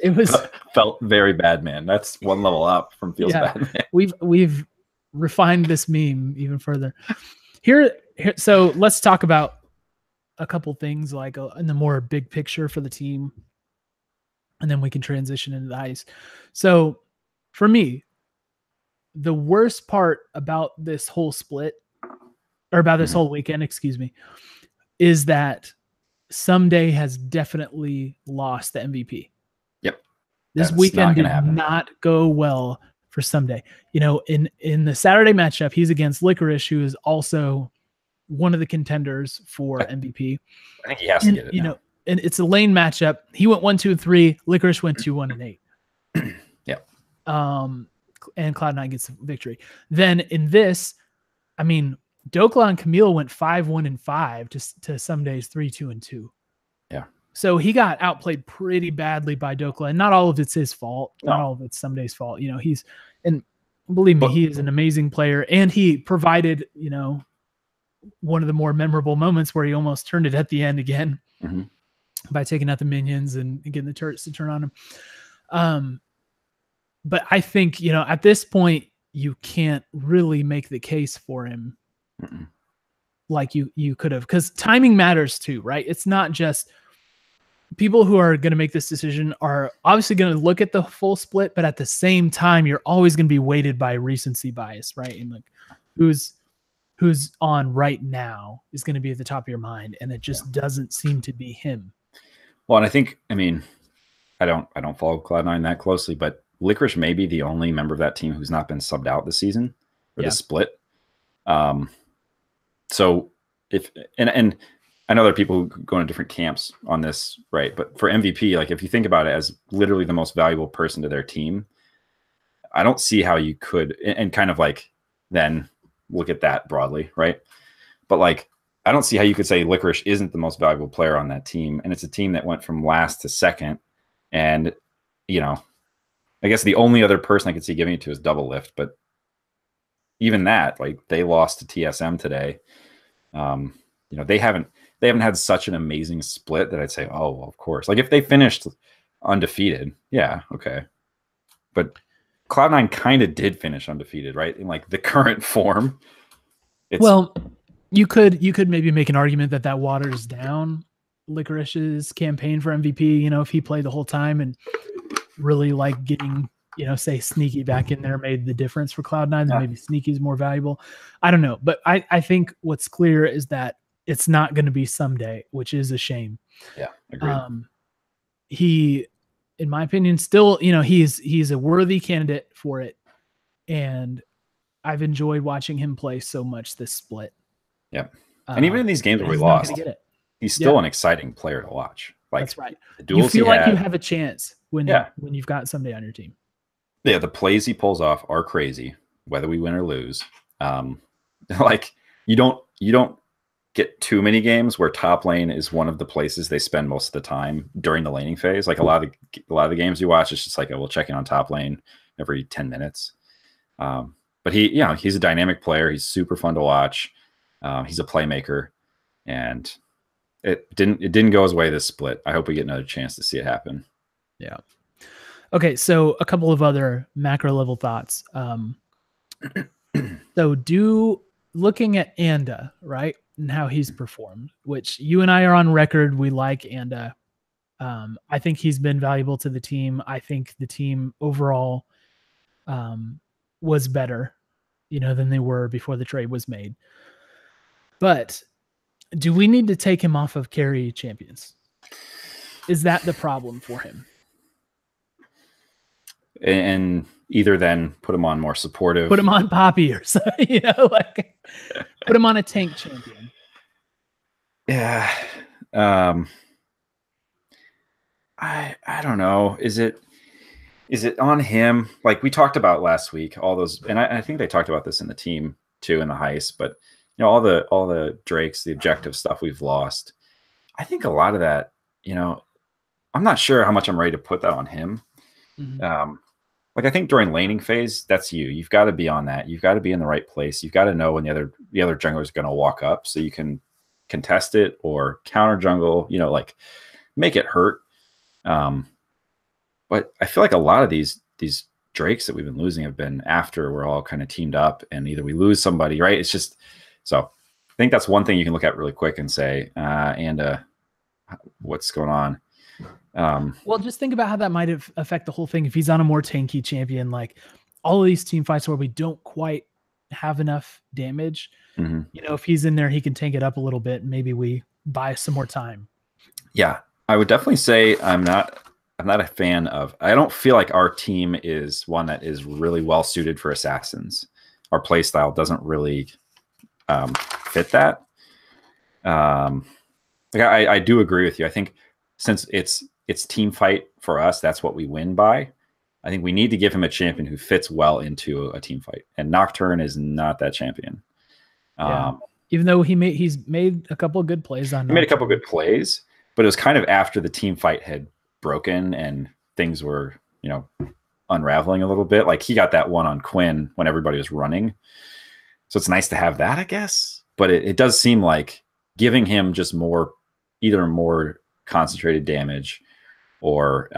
It was felt very bad, man. That's one level up from feels bad, man. We've refined this meme even further. Here, so let's talk about a couple things like in the more big picture for the team, and then we can transition into the heist. So for me, the worst part about this whole split, or about this whole weekend, is that Ssumday has definitely lost the MVP. Yep. This weekend did not go well for Ssumday. In the Saturday matchup, he's against Licorice, who is also one of the contenders for MVP. I think he has to get it. And it's a lane matchup. He went 1-2-3. Licorice went 2-1-8. Yeah. And Cloud9 gets the victory. Then in this, Dokla and Camille went 5-1-5 to Ssumday's 3-2-2. Yeah. So he got outplayed pretty badly by Dokla, and not all of it's his fault. No. Not all of it's Ssumday's fault. And believe me, he is an amazing player, and he provided, one of the more memorable moments where he almost turned it at the end again by taking out the minions and getting the turrets to turn on him. But I think, at this point, you can't really make the case for him like you could have, because timing matters too, right? It's not just people who are going to make this decision are obviously going to look at the full split, but at the same time, you're always going to be weighted by recency bias, right? And like who's on right now is going to be at the top of your mind, and it just doesn't seem to be him. Well, and I think, I don't follow Cloud9 that closely, but Licorice may be the only member of that team who's not been subbed out this season for the split. So and I know there are people who go in different camps on this, right? But for MVP, like if you think about it as literally the most valuable person to their team, I don't see how you could, and kind of like then look at that broadly, right? But like, I don't see how you could say Licorice isn't the most valuable player on that team. And it's a team that went from last to second. And, I guess the only other person I could see giving it to is Double Lift, but even that, like they lost to TSM today. They haven't had such an amazing split that I'd say, oh, well, of course. Like if they finished undefeated, yeah, okay. But Cloud9 kind of did finish undefeated, right? In like the current form. You could maybe make an argument that waters down Licorice's campaign for MVP. If he played the whole time and really like getting, say Sneaky back in there made the difference for Cloud9, then maybe Sneaky's more valuable. I don't know. But I think what's clear is that it's not going to be Ssumday, which is a shame. Yeah, agreed. He, in my opinion, still, he's a worthy candidate for it. And I've enjoyed watching him play so much this split. Yeah. And even in these games where we lost, he's still an exciting player to watch. Like, that's right. You feel like you have a chance when you've got Ssumday on your team. Yeah, the plays he pulls off are crazy, whether we win or lose. Like you don't get too many games where top lane is one of the places they spend most of the time during the laning phase. Like a lot of the games you watch, it's just like, we'll check in on top lane every 10 minutes. But he's a dynamic player. He's super fun to watch. He's a playmaker, and it didn't go his way this split. I hope we get another chance to see it happen. Yeah. Okay, so a couple of other macro level thoughts. So looking at Anda, right? and how he's performed, which you and I are on record we like, and I think he's been valuable to the team. I think the team overall was better, than they were before the trade was made. But do we need to take him off of carry champions? Is that the problem for him? And either then put him on more supportive. Put him on Poppy or something, put him on a tank champion. Yeah. I don't know. Is it on him? Like we talked about last week, all those, and I think they talked about this in the team too, in the heist, but all the Drakes, the objective stuff we've lost. I think a lot of that, I'm not sure how much I'm ready to put that on him. Mm-hmm. Like I think during laning phase, that's you. You've got to be on that. You've got to be in the right place. You've got to know when the other jungler is going to walk up, so you can contest it or counter jungle. Like make it hurt. But I feel like a lot of these Drakes that we've been losing have been after we're all kind of teamed up, and either we lose somebody, right? It's just so. I think that's one thing you can look at really quick and say, what's going on? Well, just think about how that might affect the whole thing. If he's on a more tanky champion, like all of these team fights where we don't quite have enough damage, mm-hmm. If he's in there, he can tank it up a little bit. And maybe we buy some more time. Yeah, I would definitely say I'm not a fan of. I don't feel like our team is one that is really well suited for assassins. Our play style doesn't really fit that. I do agree with you. I think since it's team fight for us, that's what we win by. I think we need to give him a champion who fits well into a team fight, and Nocturne is not that champion. Yeah. Even though he's made a couple of good plays on. He made a couple of good plays, but it was kind of after the team fight had broken and things were, unraveling a little bit. Like he got that one on Quinn when everybody was running, so it's nice to have that, I guess. But it does seem like giving him just either more concentrated damage or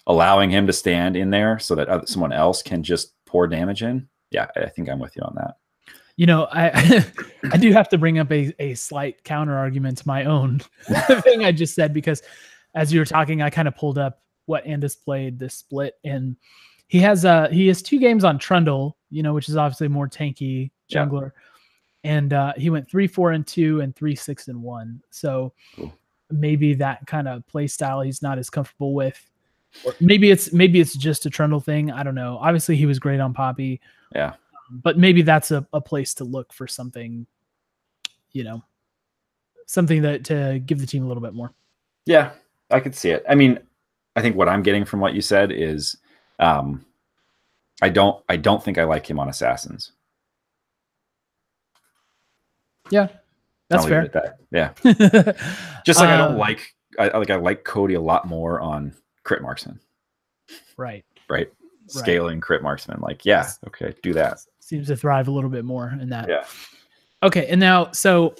allowing him to stand in there so that someone else can just pour damage in. Yeah, I think I'm with you on that. I do have to bring up a slight counter argument to my own thing I just said, because as you were talking, I kind of pulled up what Andis played this split, and he has 2 games on Trundle, which is obviously a more tanky jungler. Yeah. And he went 3-4-2 and 3-6-1. So cool. Maybe that kind of play style he's not as comfortable with. Or maybe it's just a Trundle thing. I don't know. Obviously he was great on Poppy. Yeah. But maybe that's a place to look for something, something that to give the team a little bit more. Yeah, I could see it. I mean, I think what I'm getting from what you said is I don't think I like him on Assassins. Yeah, that's fair. That. Yeah. Just like I like Cody a lot more on Crit Marksman. Right. Scaling Crit Marksman. Like, yeah, okay, do that. Seems to thrive a little bit more in that. Yeah. Okay, and now, so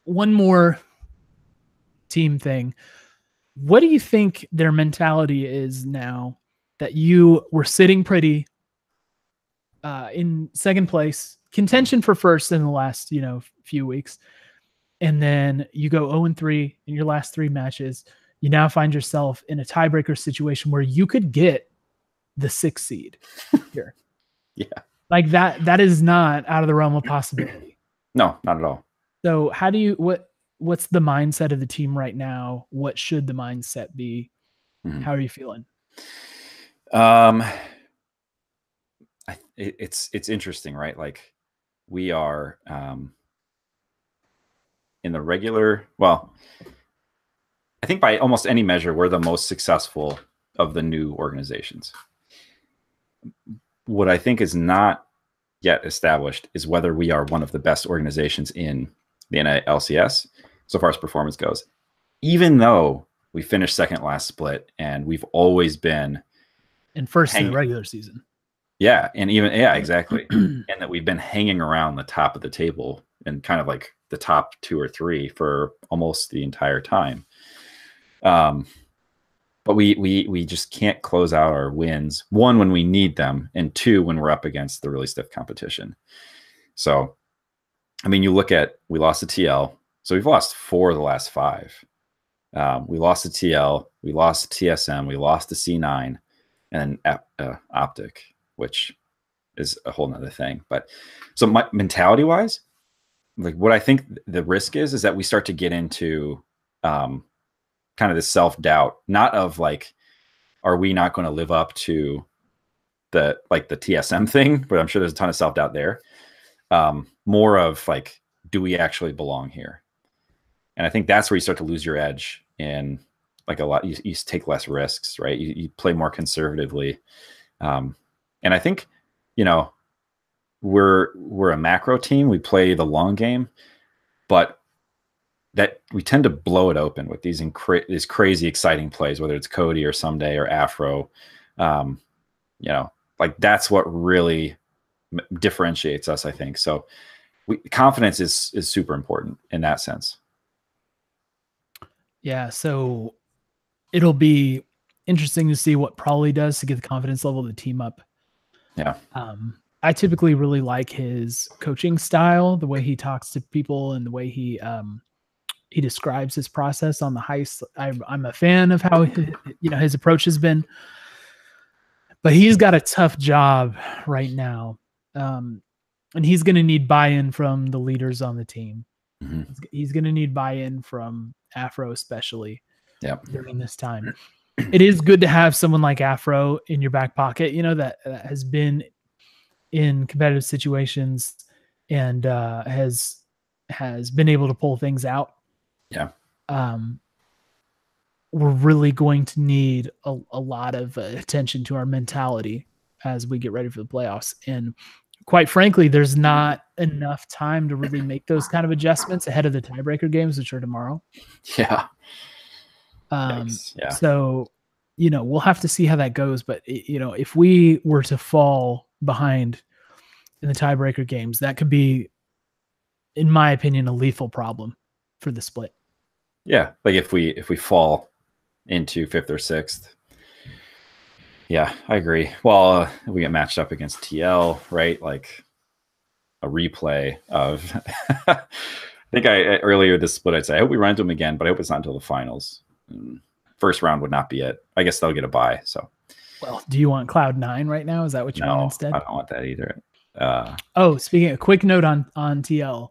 one more team thing. What do you think their mentality is now that you were sitting pretty in second place, contention for first in the last, few weeks, and then you go 0-3 in your last 3 matches. You now find yourself in a tiebreaker situation where you could get the 6th seed here. Yeah. Like that is not out of the realm of possibility. No, not at all. So what's the mindset of the team right now? What should the mindset be? Mm-hmm. How are you feeling? It's interesting, right? Like we are in the regular, well, I think by almost any measure, we're the most successful of the new organizations. What I think is not yet established is whether we are one of the best organizations in the LCS so far as performance goes. Even though we finished second last split and we've always been in first in the regular season. Yeah, and exactly. And that we've been hanging around the top of the table and kind of like the top 2 or 3 for almost the entire time. But we just can't close out our wins. 1, when we need them, and 2, when we're up against the really stiff competition. So I mean, you look at, we lost to TL. So we've lost 4 of the last 5. We lost to TL, we lost to TSM, we lost to C9, and then Optic, which is a whole nother thing. But so mentality wise, like what I think the risk is that we start to get into kind of this self-doubt, not of like, are we not going to live up to the TSM thing, but I'm sure there's a ton of self-doubt there. More of like, do we actually belong here? And I think that's where you start to lose your edge in like a lot. You take less risks, right? You play more conservatively. And I think, you know, we're a macro team. We play the long game, but that we tend to blow it open with these crazy exciting plays, whether it's Cody or Ssumday or Afro. You know, like that's what really differentiates us, I think. So confidence is super important in that sense. Yeah, so it'll be interesting to see what Prawley does to get the confidence level of the team up. Yeah. I typically really like his coaching style, the way he talks to people and the way he describes his process on the heist. I'm a fan of how his approach has been, but he's got a tough job right now, and he's going to need buy-in from the leaders on the team. Mm-hmm. He's going to need buy-in from Afro, especially during this time. It is good to have someone like Afro in your back pocket, that has been in competitive situations and has been able to pull things out. Yeah. We're really going to need a lot of attention to our mentality as we get ready for the playoffs. And quite frankly, there's not enough time to really make those kind of adjustments ahead of the tiebreaker games, which are tomorrow. Yeah. So, we'll have to see how that goes. But, if we were to fall behind in the tiebreaker games, that could be, in my opinion, a lethal problem for the split. Yeah. Like if we fall into 5th or 6th. Yeah, I agree. Well, we get matched up against TL, right? Like a replay of, I think earlier this split, I'd say, I hope we run into them again, but I hope it's not until the finals. First round would not be it. I guess they'll get a bye. So, well, do you want Cloud9 right now? Is that what you want instead? I don't want that either. Speaking of a quick note on TL,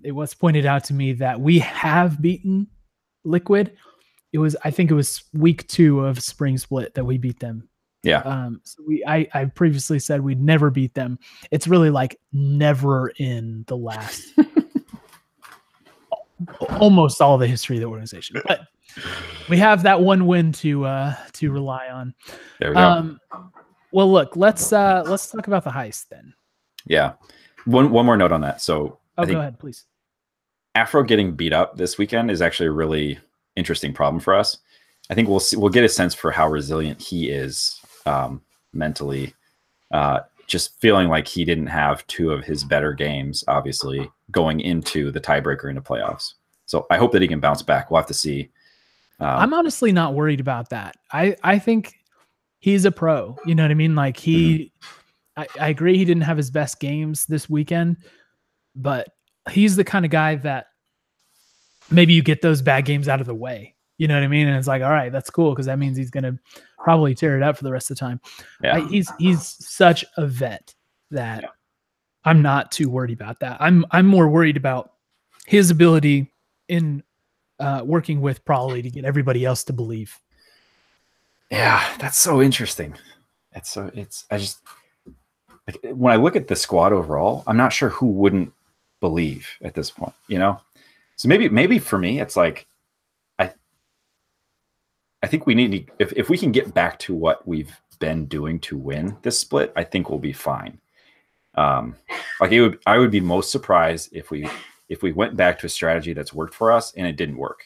it was pointed out to me that we have beaten Liquid. I think it was week 2 of spring split that we beat them. Yeah. So I previously said we'd never beat them. It's really like never in the last almost all the history of the organization. But we have that one win to rely on. There we go. Well, look, let's talk about the heist then. Yeah. One more note on that. So go ahead, please. Afro getting beat up this weekend is actually a really interesting problem for us. I think we'll get a sense for how resilient he is mentally. Just feeling like he didn't have 2 of his better games, obviously, going into the tiebreaker into playoffs. So I hope that he can bounce back. We'll have to see. I'm honestly not worried about that. I think he's a pro. You know what I mean? Like I agree he didn't have his best games this weekend, but he's the kind of guy that maybe you get those bad games out of the way. You know what I mean? And it's like, all right, that's cool, because that means he's going to probably tear it up for the rest of the time. Yeah. He's such a vet that I'm not too worried about that. I'm more worried about his ability in working with Prawley to get everybody else to believe. Yeah, that's so interesting. I just, like, when I look at the squad overall, I'm not sure who wouldn't believe at this point, So maybe for me, it's like, I think we need to, if we can get back to what we've been doing to win this split, I think we'll be fine. I would be most surprised if we went back to a strategy that's worked for us and it didn't work.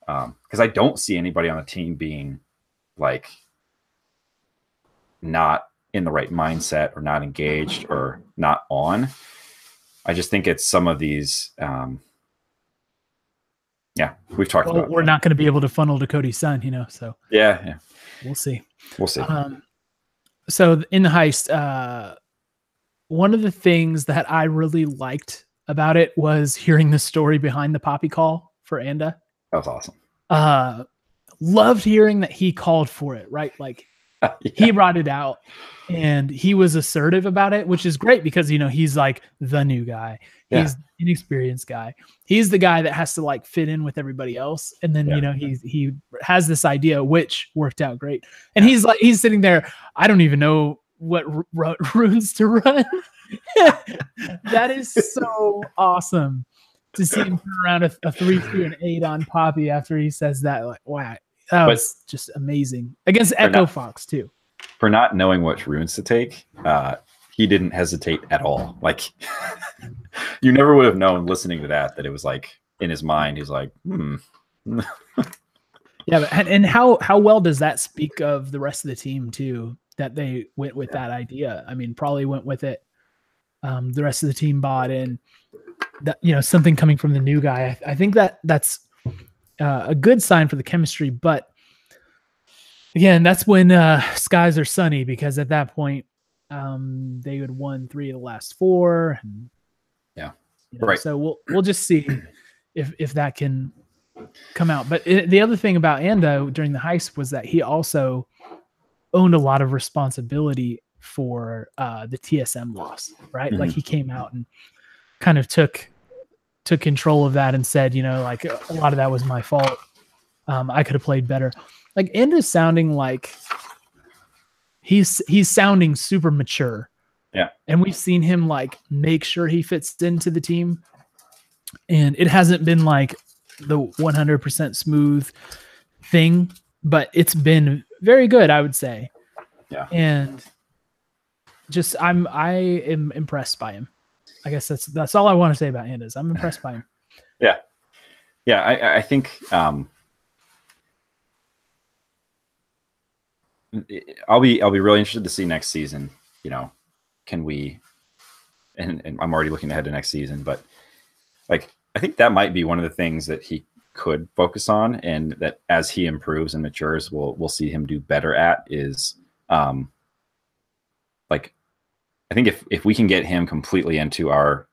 Because I don't see anybody on the team being like not in the right mindset or not engaged or not on. I just think it's some of these. We've talked about. We're not going to be able to funnel to Cody's son, So yeah, we'll see. So in the heist, one of the things that I really liked about it was hearing the story behind the Poppy call for Anda. That was awesome. Loved hearing that he called for it, right? Like he brought it out and he was assertive about it, which is great because, you know, he's like the new guy. He's an inexperienced guy. He's the guy that has to like fit in with everybody else. And then, you know, he has this idea, which worked out great. And he's sitting there. I don't even know what runes to run. That is so awesome to see him turn around a 3-2 and 8 on Poppy after he says that. Like, wow. That was just amazing against Echo Fox too. For not knowing which runes to take, he didn't hesitate at all. Like you never would have known listening to that it was like in his mind. He's like, Yeah, and how well does that speak of the rest of the team too? That they went with that idea. I mean, probably went with it. The rest of the team bought in. That, you know, something coming from the new guy. I think that's a good sign for the chemistry, but again, that's when skies are sunny because at that point they had won 3 of the last 4. And, you know, so we'll just see if that can come out. But the other thing about Anda during the heist was that he also owned a lot of responsibility for the TSM loss, right? Like he came out and kind of took control of that and said, you know, like a lot of that was my fault. I could have played better. Like Anda's sounding like he's sounding super mature. Yeah. And we've seen him like make sure he fits into the team. And it hasn't been like the 100% smooth thing, but it's been very good, I would say. Yeah. And just I am impressed by him. I guess that's all I want to say about Andas. I'm impressed by him. Yeah. Yeah. I think I'll be really interested to see next season. You know, can we? And I'm already looking ahead to next season, but like I think that might be one of the things that he could focus on, and that as he improves and matures, we'll see him do better at is like I think if we can get him completely into our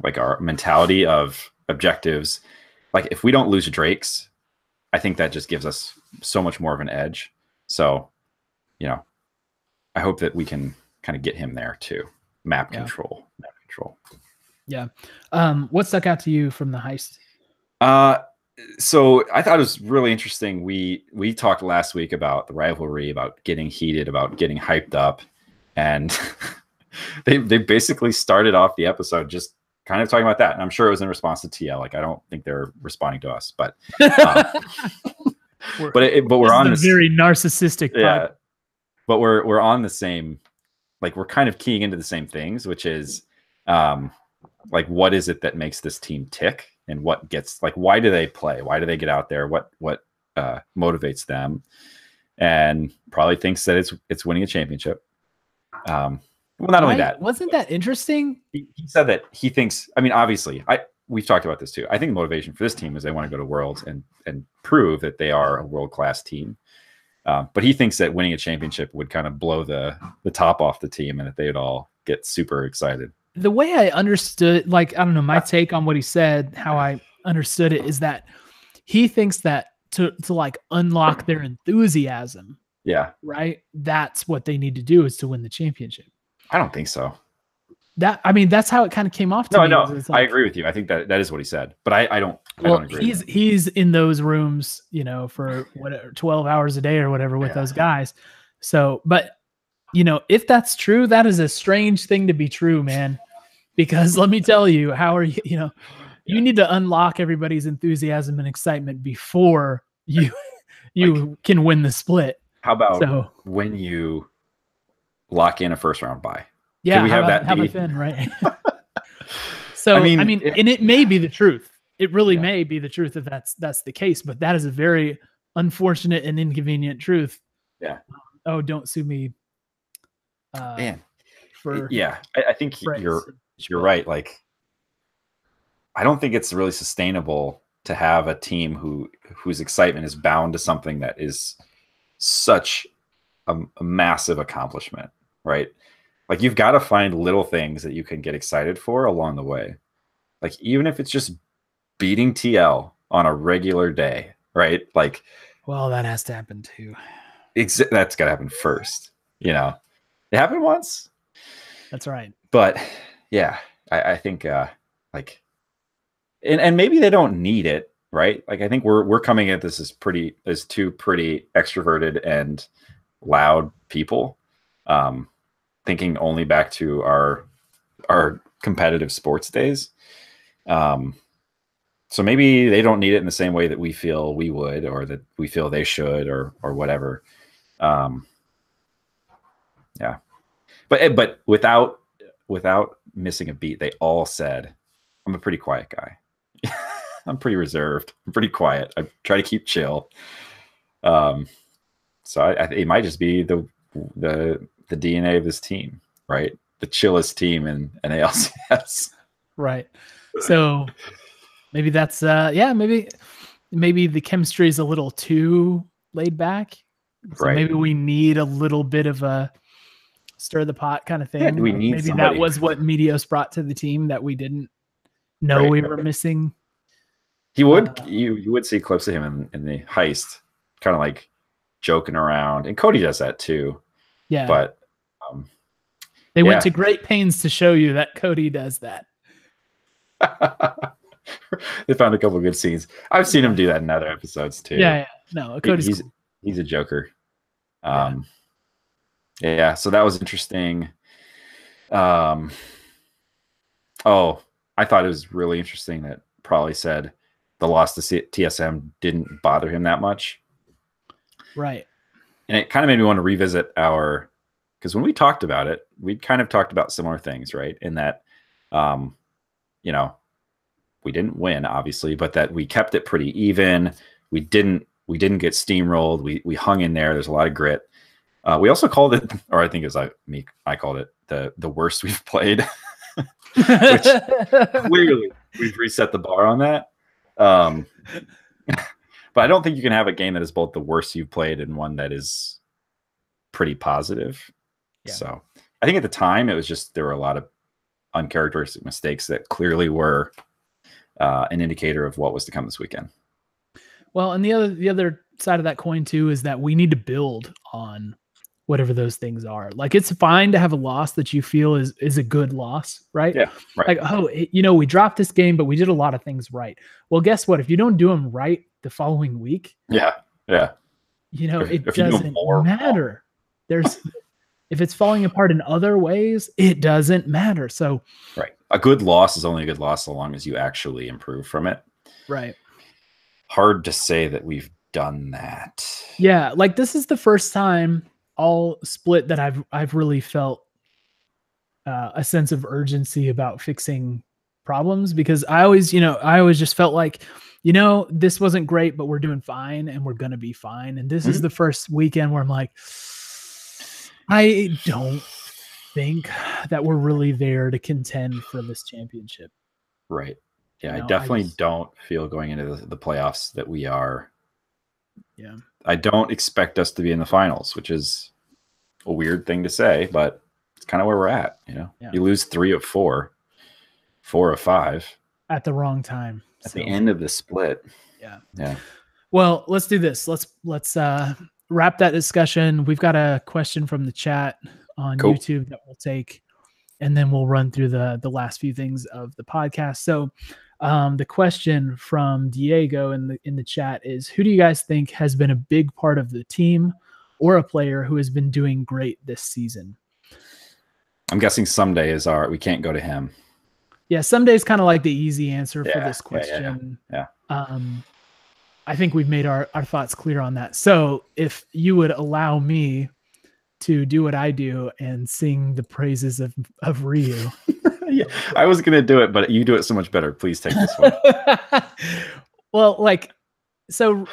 like our mentality of objectives, like if we don't lose Drakes, I think that just gives us so much more of an edge. So, you know, I hope that we can kind of get him there too. Map control. Yeah. What stuck out to you from the heist? So I thought it was really interesting. We talked last week about the rivalry, about getting heated, about getting hyped up, and they basically started off the episode just kind of talking about that. And I'm sure it was in response to TL. Like I don't think they're responding to us, but but we're on this very narcissistic. Yeah, but we're on the same. Like we're kind of keying into the same things, which is like what is it that makes this team tick, and what gets like why do they play? Why do they get out there? What motivates them? And probably thinks that it's winning a championship. Well, not only that. Wasn't that interesting? He said that he thinks. I mean, obviously, we've talked about this too. I think the motivation for this team is they want to go to Worlds and prove that they are a world-class team. But he thinks that winning a championship would kind of blow the top off the team, and that they'd all get super excited. The way I understood, like, I don't know, my take on what he said, how I understood it is that he thinks that to like unlock their enthusiasm. Yeah. Right. That's what they need to do is to win the championship. I don't think so. That's how it kind of came off to me. No, like, I agree with you. I think that is what he said, but I don't agree. He's in those rooms, you know, for whatever 12 hours a day or whatever with those guys. So, but you know, if that's true, that is a strange thing to be true, man. Because let me tell you, how are you? You know, you need to unlock everybody's enthusiasm and excitement before you can win the split. How about when you lock in a first round bye? Yeah, we have that a fin, right? So I mean, and it may be the truth. It really may be the truth if that's the case, but that is a very unfortunate and inconvenient truth. Yeah. Oh, don't sue me. Man. I think you're right. Like, I don't think it's really sustainable to have a team whose excitement is bound to something that is such a massive accomplishment, right? Like, you've got to find little things that you can get excited for along the way. Like, even if it's just beating TL on a regular day, right? Like, well, that has to happen too. That's got to happen first. You know, it happened once. That's right. But yeah, I think like, and maybe they don't need it, right? Like, I think we're coming at this as two pretty extroverted and loud people, thinking only back to our competitive sports days. So maybe they don't need it in the same way that we feel we would, or that we feel they should, or whatever. Yeah, but without missing a beat, they all said, "I'm a pretty quiet guy. I'm pretty reserved. I'm pretty quiet. I try to keep chill." So it might just be the DNA of this team, right? The chillest team in ALCS. Right. So maybe that's maybe the chemistry is a little too laid back. So right. Maybe we need a little bit of a stir the pot kind of thing. Yeah, we need maybe somebody. That was what Meteos brought to the team that we didn't know we were missing. He would you would see clips of him in the Heist, kind of like joking around, and Cody does that too. Yeah, but they went to great pains to show you that Cody does that. They found a couple of good scenes. I've seen him do that in other episodes too. Yeah. No, Cody's he's a joker. Yeah, so that was interesting. Oh, I thought it was really interesting that Probably said the loss to TSM didn't bother him that much. Right. And it kind of made me want to revisit because when we talked about it, we kind of talked about similar things, right? In that, you know, we didn't win, obviously, but that we kept it pretty even. We didn't get steamrolled. We hung in there. There's a lot of grit. We also called it, or I think it was I called it the worst we've played, which clearly we've reset the bar on that. But I don't think you can have a game that is both the worst you've played and one that is pretty positive. Yeah. So I think at the time it was just there were a lot of uncharacteristic mistakes that clearly were an indicator of what was to come this weekend. Well, and the other side of that coin too is that we need to build on whatever those things are. Like, it's fine to have a loss that you feel is a good loss, right? Yeah. Right. Like, we dropped this game, but we did a lot of things right. Well, guess what? If you don't do them right the following week, it doesn't matter. If it's falling apart in other ways, it doesn't matter. So, right. A good loss is only a good loss so long as you actually improve from it. Right. Hard to say that we've done that. Yeah. Like, this is the first time all split that I've really felt a sense of urgency about fixing problems, because I always just felt like, this wasn't great, but we're doing fine and we're going to be fine. And this is the first weekend where I'm like, I don't think that we're really there to contend for this championship. Right. Yeah. I definitely don't feel going into the playoffs that we are. Yeah. I don't expect us to be in the finals, which is a weird thing to say, but it's kind of where we're at. You lose 3 of 4, 4 of 5 at the wrong time. At the end of the split. Yeah. Yeah. Well, let's do this. Let's wrap that discussion. We've got a question from the chat on YouTube that we'll take, and then we'll run through the last few things of the podcast. So the question from Diego in the chat is, who do you guys think has been a big part of the team or a player who has been doing great this season? I'm guessing Ssumday is we can't go to him. Yeah, Ssumday is kind of like the easy answer for this question. Yeah. I think we've made our thoughts clear on that. So if you would allow me to do what I do and sing the praises of Ryu. Yeah, I was going to do it, but you do it so much better. Please take this one. Well, so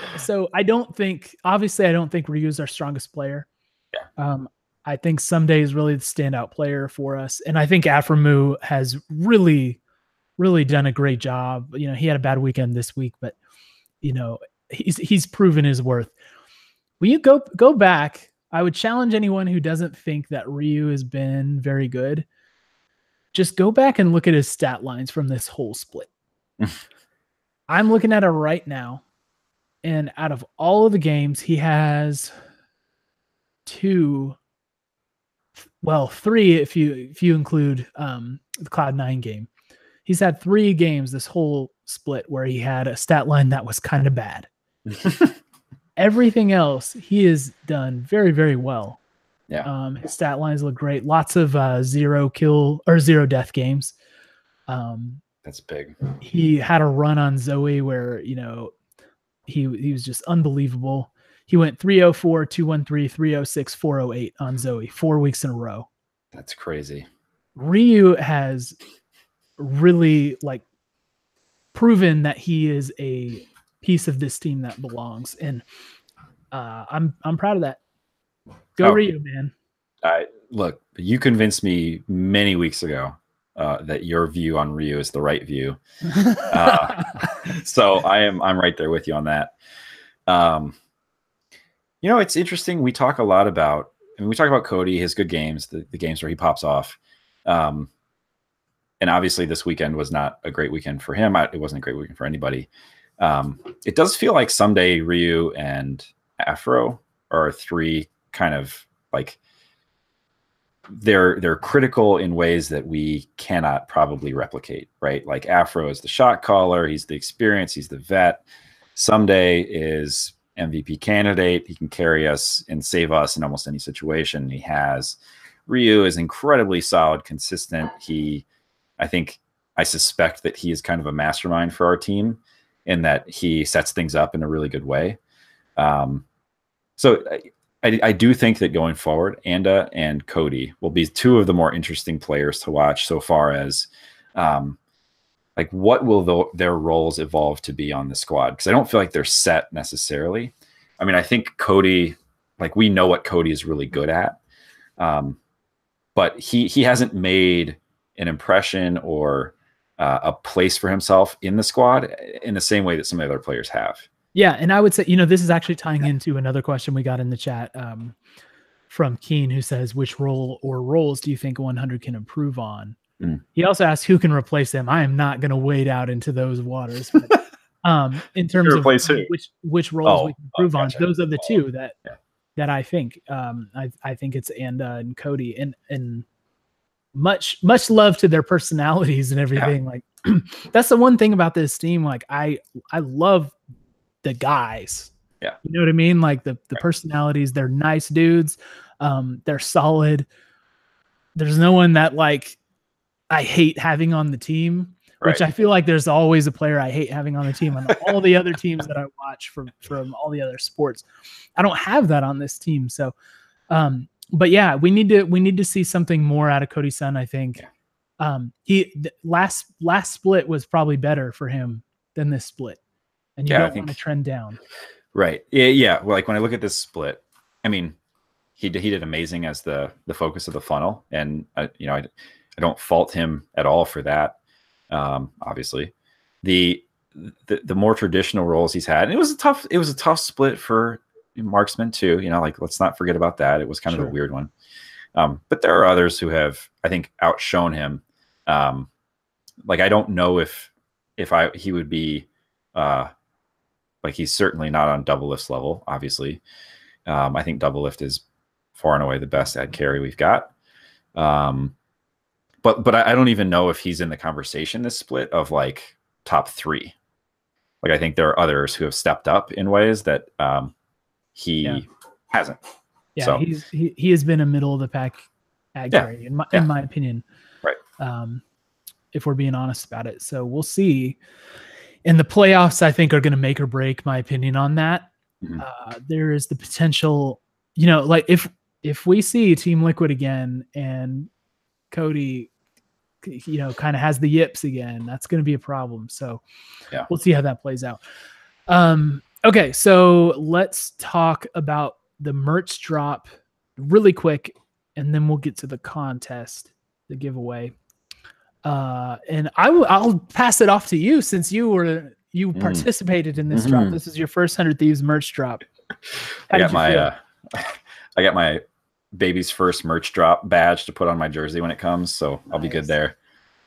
I don't think Ryu is our strongest player. Yeah. I think Ssumday is really the standout player for us. And I think Aframu has really, really done a great job. He had a bad weekend this week, but he's proven his worth. When you go back, I would challenge anyone who doesn't think that Ryu has been very good. Just go back and look at his stat lines from this whole split. I'm looking at it right now. And out of all of the games, he has three if you include the Cloud9 game. He's had 3 games this whole split where he had a stat line that was kind of bad. Everything else, he has done very, very well. Yeah. His stat lines look great. Lots of 0 kill or 0 death games. That's big. He had a run on Zoe where, he was just unbelievable. He went 304, 213, 306, 408 on Zoe 4 weeks in a row. That's crazy. Ryu has really proven that he is a piece of this team that belongs, and I'm proud of that. Go Ryu, man. Look, you convinced me many weeks ago that your view on Ryu is the right view. So I'm right there with you on that. It's interesting. We talk a lot about, we talk about Cody, his good games, the games where he pops off. And obviously this weekend was not a great weekend for him. It wasn't a great weekend for anybody. It does feel like Ssumday, Ryu, and Afro are 3 kind of they're critical in ways that we cannot probably replicate, right? Like Afro is the shot caller, he's the experience, he's the vet. Ssumday is MVP candidate. He can carry us and save us in almost any situation he has. Ryu is incredibly solid, consistent. I suspect that he is kind of a mastermind for our team in that he sets things up in a really good way. So I do think that going forward, Anda and Cody will be 2 of the more interesting players to watch so far as what will their roles evolve to be on the squad? Because I don't feel like they're set necessarily. I mean, I think Cody, we know what Cody is really good at, but he hasn't made an impression or a place for himself in the squad in the same way that some of the other players have. Yeah, and I would say, this is actually tying into another question we got in the chat from Keen, who says, which role or roles do you think 100 can improve on? He also asked who can replace them. I am not going to wade out into those waters. But, in terms of which roles we can improve on, those are the 2 that I think. I think it's Anda and Cody, and much love to their personalities and everything. Yeah. That's the one thing about this team. I love the guys. Yeah. You know what I mean? The personalities, they're nice dudes. They're solid. There's no one that I hate having on the team, which I feel like there's always a player I hate having on the team on all the other teams that I watch from all the other sports. I don't have that on this team. So, but yeah, we need to see something more out of Cody Sun. I think last split was probably better for him than this split. And you don't want to trend down. Right. Yeah. Well, when I look at this split, I mean, he did amazing as the focus of the funnel. And, I don't fault him at all for that. Obviously. The more traditional roles he's had, and it was a tough split for marksman too. Let's not forget about that. It was kind of a weird one. But there are others who have, I think, outshone him. I don't know if he would be, he's certainly not on double lift's level, obviously. I think double lift is far and away the best ad carry we've got. But I don't even know if he's in the conversation this split of top 3. I think there are others who have stepped up in ways that he hasn't. Yeah, so, he has been a middle of the pack ad carry in my opinion. Right. If we're being honest about it. So we'll see. And the playoffs, I think, are going to make or break my opinion on that. There is the potential, if we see Team Liquid again and Cody, kind of has the yips again, that's going to be a problem. So we'll see how that plays out. Okay, so let's talk about the merch drop really quick, and then we'll get to the contest, the giveaway. And I'll pass it off to you since you participated in this drop. This is your first 100 Thieves merch drop. I got I got my baby's first merch drop badge to put on my jersey when it comes, so I'll be good there.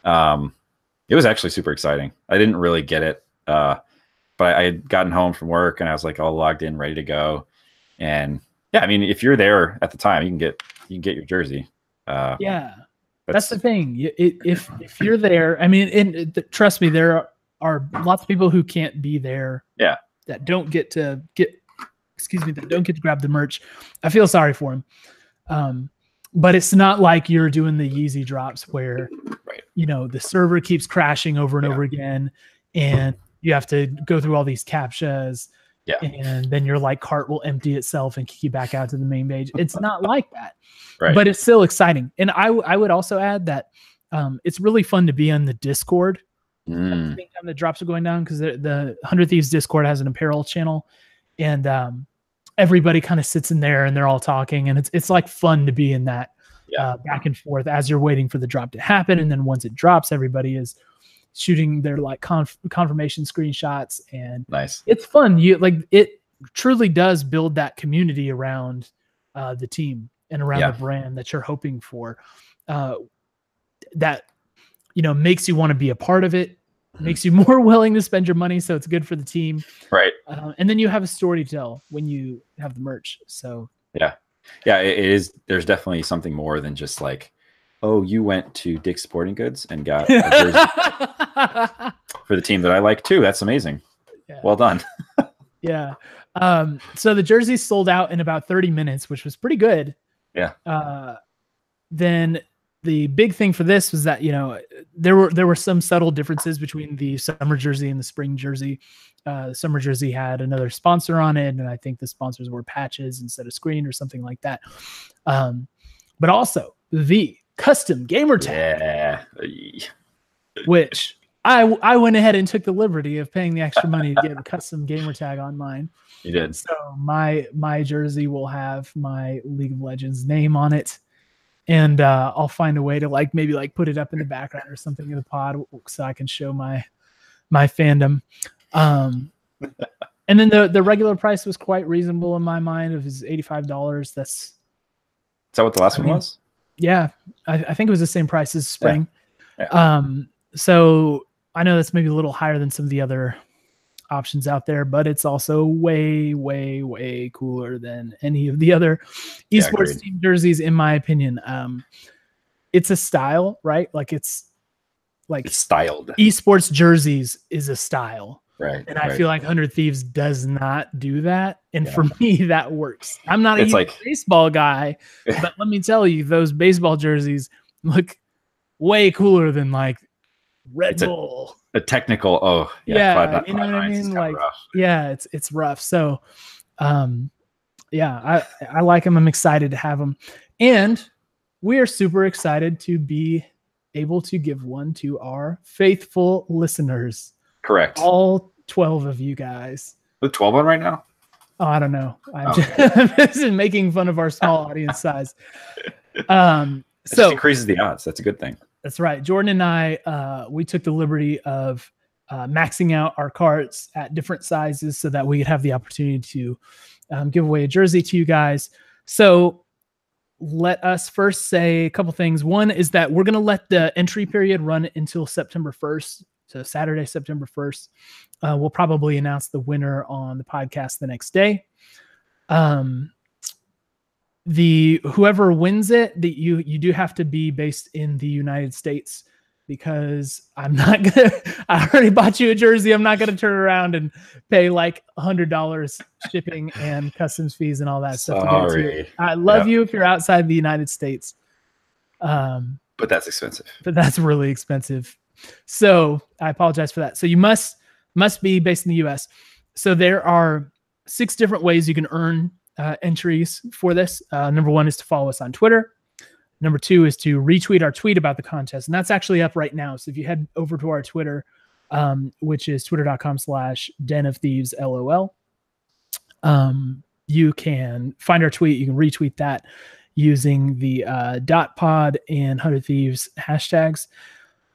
It was actually super exciting. I didn't really get it, but I had gotten home from work and I was like all logged in, ready to go. And yeah, I mean, if you're there at the time, you can get your jersey. Yeah, that's the thing. If you're there, I mean, trust me, there are lots of people who can't be there. Yeah, that don't get to grab the merch. I feel sorry for them. But it's not like you're doing the Yeezy drops where, you know, the server keeps crashing over and over again, and you have to go through all these captchas, and then your like cart will empty itself and kick you back out to the main page. It's not like that, but it's still exciting. And I would also add that it's really fun to be on the Discord at the same time the drops are going down, because the 100 Thieves Discord has an apparel channel, and everybody kind of sits in there and they're all talking, and it's like fun to be in that back and forth as you're waiting for the drop to happen. And then once it drops, everybody is shooting their like confirmation screenshots, and it's fun. It truly does build that community around the team and around the brand that you're hoping for. That, you know, makes you want to be a part of it, makes you more willing to spend your money. So it's good for the team. Right. And then you have a story to tell when you have the merch. So yeah, it is. There's definitely something more than just like, oh, you went to Dick's Sporting Goods and got a jersey for the team that I like too. That's amazing. Yeah. Well done. Yeah. So the jerseys sold out in about 30 minutes, which was pretty good. Yeah. Then the big thing for this was that, you know, there were some subtle differences between the summer jersey and the spring jersey. The summer jersey had another sponsor on it, and I think the sponsors were patches instead of screen or something like that. But also the custom gamer tag, which I went ahead and took the liberty of paying the extra money to get a custom gamer tag on mine. You did. So my jersey will have my League of Legends name on it. And I'll find a way to maybe put it up in the background or something in the pod so I can show my fandom. And then the regular price was quite reasonable in my mind. It was $85. Is that what the last one was? Yeah, I think it was the same price as spring. Yeah. So I know that's maybe a little higher than some of the other options out there, but it's also way, way, way cooler than any of the other esports team jerseys, in my opinion. It's a style, right? It's styled. Esports jerseys is a style. Right. And I feel like 100 Thieves does not do that. And for me, that works. I'm not a baseball guy, but let me tell you, those baseball jerseys look way cooler than Red Bull. A technical, you know what I mean? It's rough. So, I like them. I'm excited to have them. And we are super excited to be able to give one to our faithful listeners. Correct. All 12 of you guys. The 12 on right now? Oh, I don't know. I'm just making fun of our small audience size. It just increases the odds. That's a good thing. That's right. Jordan and I, we took the liberty of maxing out our carts at different sizes so that we could have the opportunity to give away a jersey to you guys. So let us first say a couple things. One is that we're going to let the entry period run until September 1st. So Saturday, September 1st. We'll probably announce the winner on the podcast the next day. Whoever wins it, you do have to be based in the United States, because I already bought you a jersey. I'm not gonna turn around and pay $100 shipping and customs fees and all that stuff to get to you. I love you if you're outside the United States. But that's expensive. But that's really expensive. So I apologize for that. So you must be based in the US. So there are 6 different ways you can earn entries for this. Number 1 is to follow us on Twitter. Number 2 is to retweet our tweet about the contest. And that's actually up right now. So if you head over to our Twitter, which is twitter.com/denofthieveslol, you can find our tweet. You can retweet that using the .pod and 100 Thieves hashtags.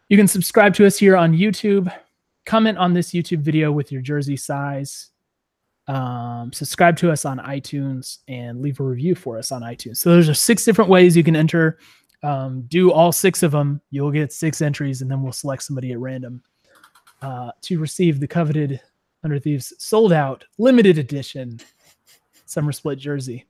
You can subscribe to us here on YouTube. Comment on this YouTube video with your jersey size. subscribe to us on iTunes, and leave a review for us on iTunes. So there's 6 different ways you can enter. Do all 6 of them. You'll get 6 entries, and then we'll select somebody at random to receive the coveted Under Thieves sold out limited edition Summer Split jersey.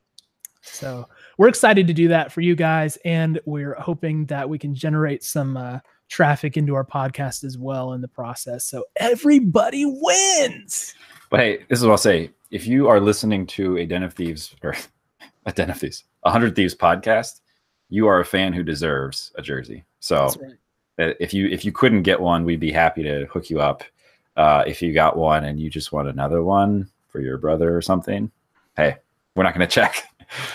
So we're excited to do that for you guys, and we're hoping that we can generate some traffic into our podcast as well in the process. So everybody wins. But hey, this is what I'll say. If you are listening to a Den of Thieves or a Den of Thieves, 100 Thieves podcast, you are a fan who deserves a jersey. So right. if you couldn't get one, we'd be happy to hook you up. If you got one and you just want another one for your brother or something, hey, we're not going to check.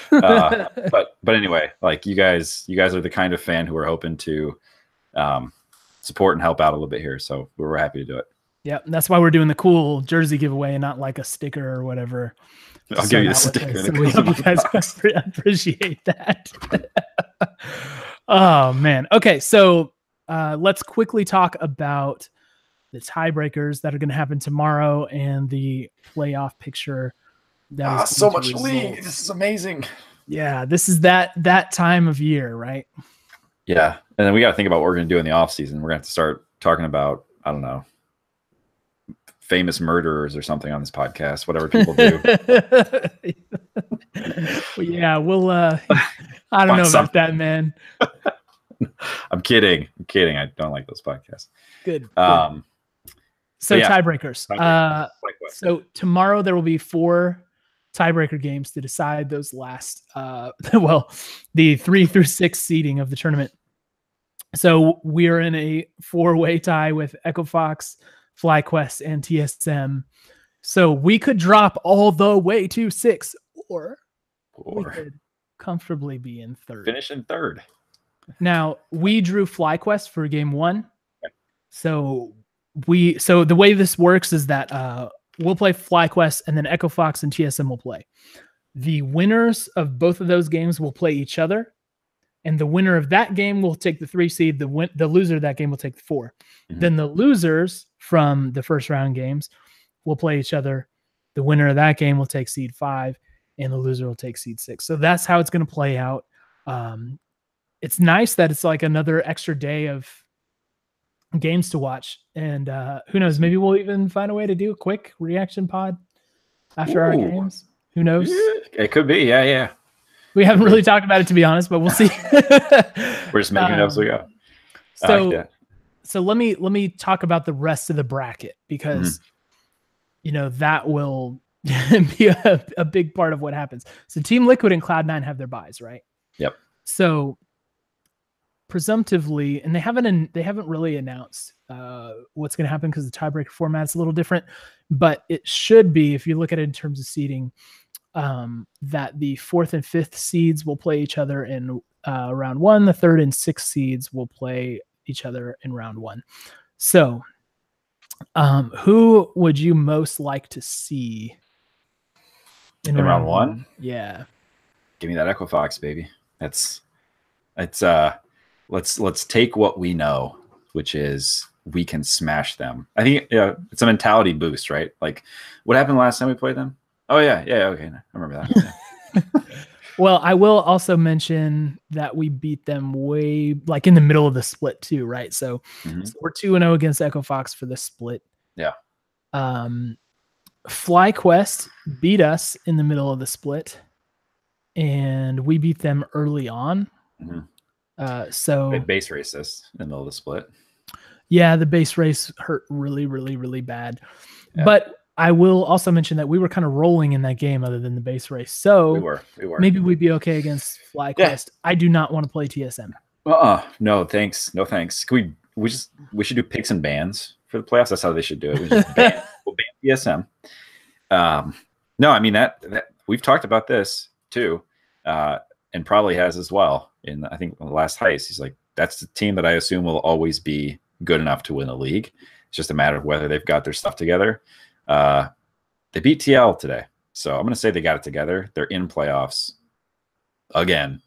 But anyway, like you guys are the kind of fan who are hoping to support and help out a little bit here. So we're happy to do it. Yeah, that's why we're doing the cool jersey giveaway and not like a sticker or whatever. I'll give you the sticker. So we hope you guys appreciate that. Oh, man. Okay, so let's quickly talk about the tiebreakers that are going to happen tomorrow and the playoff picture. So much league. This is amazing. Yeah, this is that time of year, right? Yeah, and then we got to think about what we're going to do in the off season. We're going to have to start talking about, I don't know, famous murderers or something on this podcast, whatever people do. Well, yeah, we'll I don't know about that, man. I'm kidding. I don't like those podcasts. Good. So yeah, tiebreakers. So tomorrow there will be 4 tiebreaker games to decide those last the 3 through 6 seeding of the tournament. So we are in a 4-way tie with EchoFox, FlyQuest, and TSM. So we could drop all the way to 6, or we could comfortably be in 3rd. Finish in 3rd. Now, we drew FlyQuest for game 1. So the way this works is that we'll play FlyQuest, and then EchoFox and TSM will play. The winners of both of those games will play each other, and the winner of that game will take the 3 seed. The loser of that game will take the 4. Mm-hmm. Then the losers from the first round games will play each other. The winner of that game will take seed 5, and the loser will take seed 6. So that's how it's going to play out. It's nice that it's like another extra day of games to watch, and who knows, maybe we'll even find a way to do a quick reaction pod after our games. Who knows? It could be. Yeah. We haven't really talked about it, to be honest, but we'll see. We're just making it up as we go. So let me talk about the rest of the bracket, because that will be a big part of what happens. So Team Liquid and Cloud9 have their buys, right? Yep. So presumptively, and they haven't really announced what's going to happen, because the tiebreaker format's a little different, but it should be, if you look at it in terms of seeding, that the 4th and 5th seeds will play each other in round 1. The 3rd and 6th seeds will play each other in round 1. So who would you most like to see in round 1? Yeah. Give me that EchoFox, baby. Let's take what we know, which is we can smash them. I think it's a mentality boost, right? Like, what happened last time we played them? Oh yeah, okay, I remember that. Yeah. Well, I will also mention that we beat them way in the middle of the split too, right? So, so we're 2-0 against EchoFox for the split. Yeah. FlyQuest beat us in the middle of the split, and we beat them early on. So they base raced us in the middle of the split. Yeah, the base race hurt really, really, really bad. Yeah. But I will also mention that we were kind of rolling in that game other than the base race. So we were. Maybe we'd be okay against FlyQuest. Yeah. I do not want to play TSM. No, thanks. No, thanks. We should do picks and bans for the playoffs. That's how they should do it. We'll ban TSM. No, I mean that we've talked about this too, and probably has as well. In I think the last Heist, he's like, that's the team that I assume will always be good enough to win the league. It's just a matter of whether they've got their stuff together. They beat TL today, so I'm going to say they got it together. They're in playoffs again.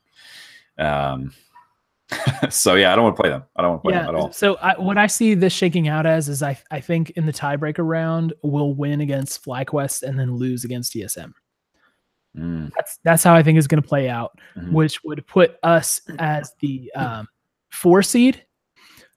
So yeah, I don't want to play them. I don't want to play them at all. So what I see this shaking out as is I think in the tiebreaker round we'll win against FlyQuest and then lose against TSM. That's how I think it's going to play out, which would put us as the 4 seed,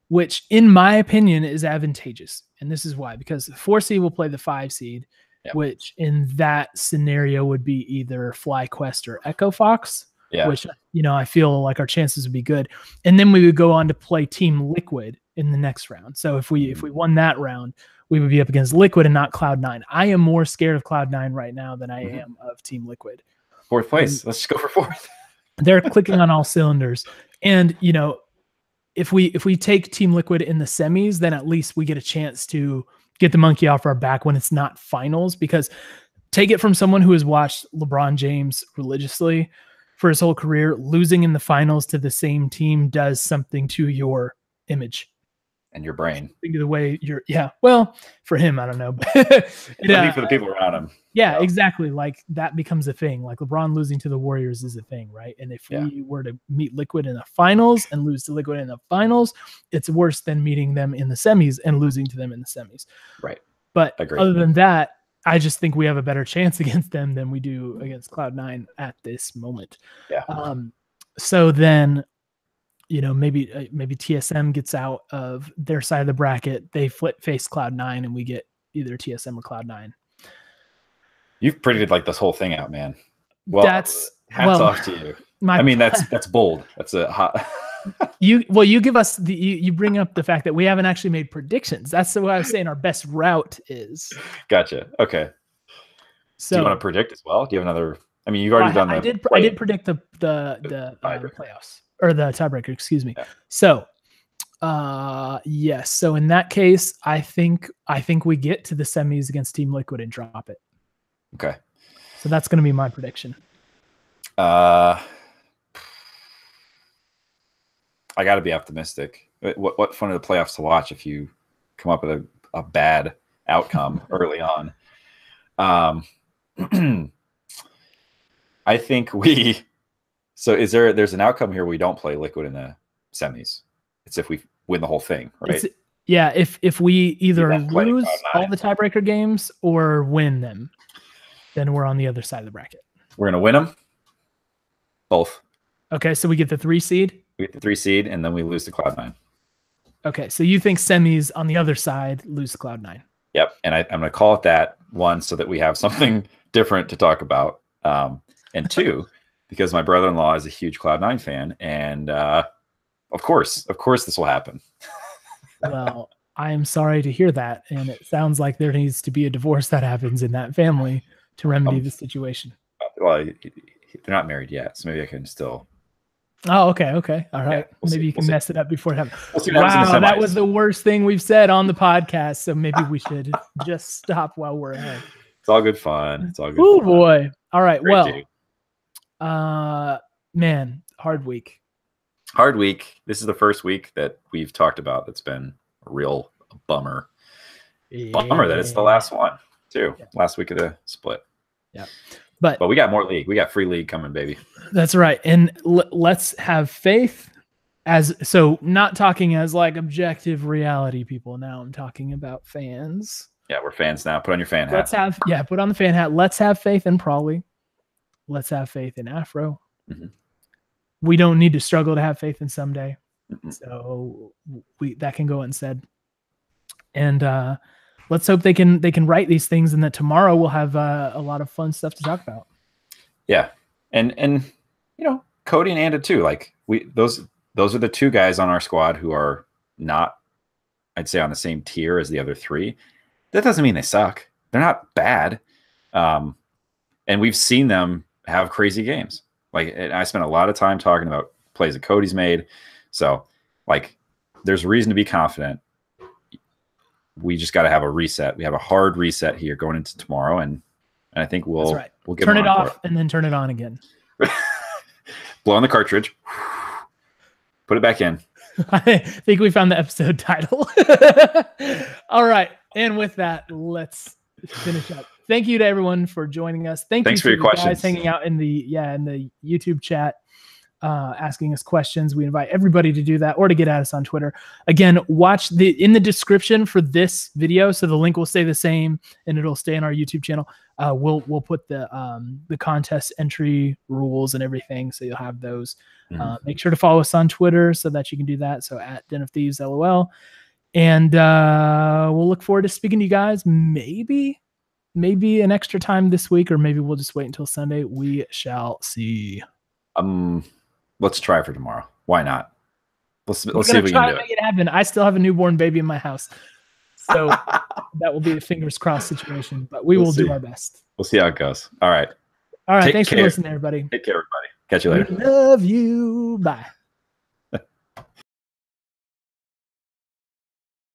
which in my opinion is advantageous. And this is why, because the 4 seed will play the 5 seed, which in that scenario would be either FlyQuest or Echo Fox. Which, I feel like our chances would be good. And then we would go on to play Team Liquid in the next round. So if we won that round, we would be up against Liquid and not Cloud9. I am more scared of Cloud9 right now than I am of Team Liquid. 4th place. Let's just go for 4th. They're clicking on all cylinders. And, if we take Team Liquid in the semis, then at least we get a chance to get the monkey off our back when it's not finals. Because take it from someone who has watched LeBron James religiously for his whole career, losing in the finals to the same team does something to your image and your brain. Think of the way you're, well, for him, I don't know, but I think for the people around him. Yeah, exactly. Like that becomes a thing. Like LeBron losing to the Warriors is a thing, right? And if we were to meet Liquid in the finals and lose to Liquid in the finals, it's worse than meeting them in the semis and losing to them in the semis. Right. But other than that, I just think we have a better chance against them than we do against Cloud9 at this moment. Yeah. So then, maybe TSM gets out of their side of the bracket. They face Cloud9, and we get either TSM or Cloud9. You've predicted like this whole thing out, man. Well, hats off to you. That's bold. That's a hot. You give us you bring up the fact that we haven't actually made predictions. That's what I was saying. Our best route is. Gotcha. Okay. So do you want to predict as well? Do you have another? I mean, you've already done that. I did predict the playoffs or the tiebreaker. Excuse me. Yeah. So, yes. So in that case, I think we get to the semis against Team Liquid and drop it. Okay. So that's going to be my prediction. I got to be optimistic. What fun of the playoffs to watch if you come up with a bad outcome early on. I think there's an outcome here we don't play Liquid in the semis. It's if we win the whole thing, right? If we either lose all the tiebreaker games or win them, then we're on the other side of the bracket. We're going to win them. Both. Okay, so we get the 3 seed? We get the 3 seed, and then we lose to Cloud9. Okay, so you think semis on the other side lose to Cloud9? Yep, and I'm going to call it that, 1, so that we have something different to talk about, and 2, because my brother-in-law is a huge Cloud9 fan, and of course this will happen. Well, I am sorry to hear that, and it sounds like there needs to be a divorce that happens in that family to remedy the situation. Well, they're not married yet, so maybe I can still. Oh, okay. All right. Yeah, maybe you can mess it up before it happens. Wow, that was the worst thing we've said on the podcast, so maybe we should just stop while we're ahead. It's all good fun. It's all good. Oh boy. All right. Great Man, hard week. Hard week. This is the first week that we've talked about that's been a real bummer. Yeah. Bummer that it's the last one, too. Yeah. Last week of the split. Yeah. But we got more league. We got free league coming, baby. That's right. And let's have faith not talking as like objective reality people. Now I'm talking about fans. Yeah, we're fans now. Put on your fan hat. Put on the fan hat. Let's have faith in Prawley. Let's have faith in Afro. Mm-hmm. We don't need to struggle to have faith in Ssumday. Mm-hmm. So that can go unsaid. And let's hope they can write these things, and that tomorrow we'll have a lot of fun stuff to talk about. Yeah, and Cody and Anda too. Like those are the 2 guys on our squad who are not, I'd say, on the same tier as the other 3. That doesn't mean they suck. They're not bad, and we've seen them have crazy games. Like I spent a lot of time talking about plays that Cody's made, so like there's reason to be confident. We just got to have a reset. We have a hard reset here going into tomorrow, and I think we'll get turn it off and then turn it on again. Blow on the cartridge, put it back in. I think we found the episode title. All right, and with that, let's finish up. Thank you to everyone for joining us. Thanks for your questions. Guys hanging out in the YouTube chat. asking us questions. We invite everybody to do that or to get at us on Twitter. Again, watch in the description for this video, so the link will stay the same and it'll stay on our YouTube channel. We'll put the contest entry rules and everything, so you'll have those. Make sure to follow us on Twitter so that you can do that. So at Den of Thieves LOL, and we'll look forward to speaking to you guys. Maybe an extra time this week, or maybe we'll just wait until Sunday. We shall see. Let's try for tomorrow. Why not? Let's see if we can do it. Make it happen. I still have a newborn baby in my house, so that will be a fingers crossed situation. But we'll do our best. We'll see how it goes. All right. Thanks for listening, everybody. Take care, everybody. Catch you later. We love you. Bye.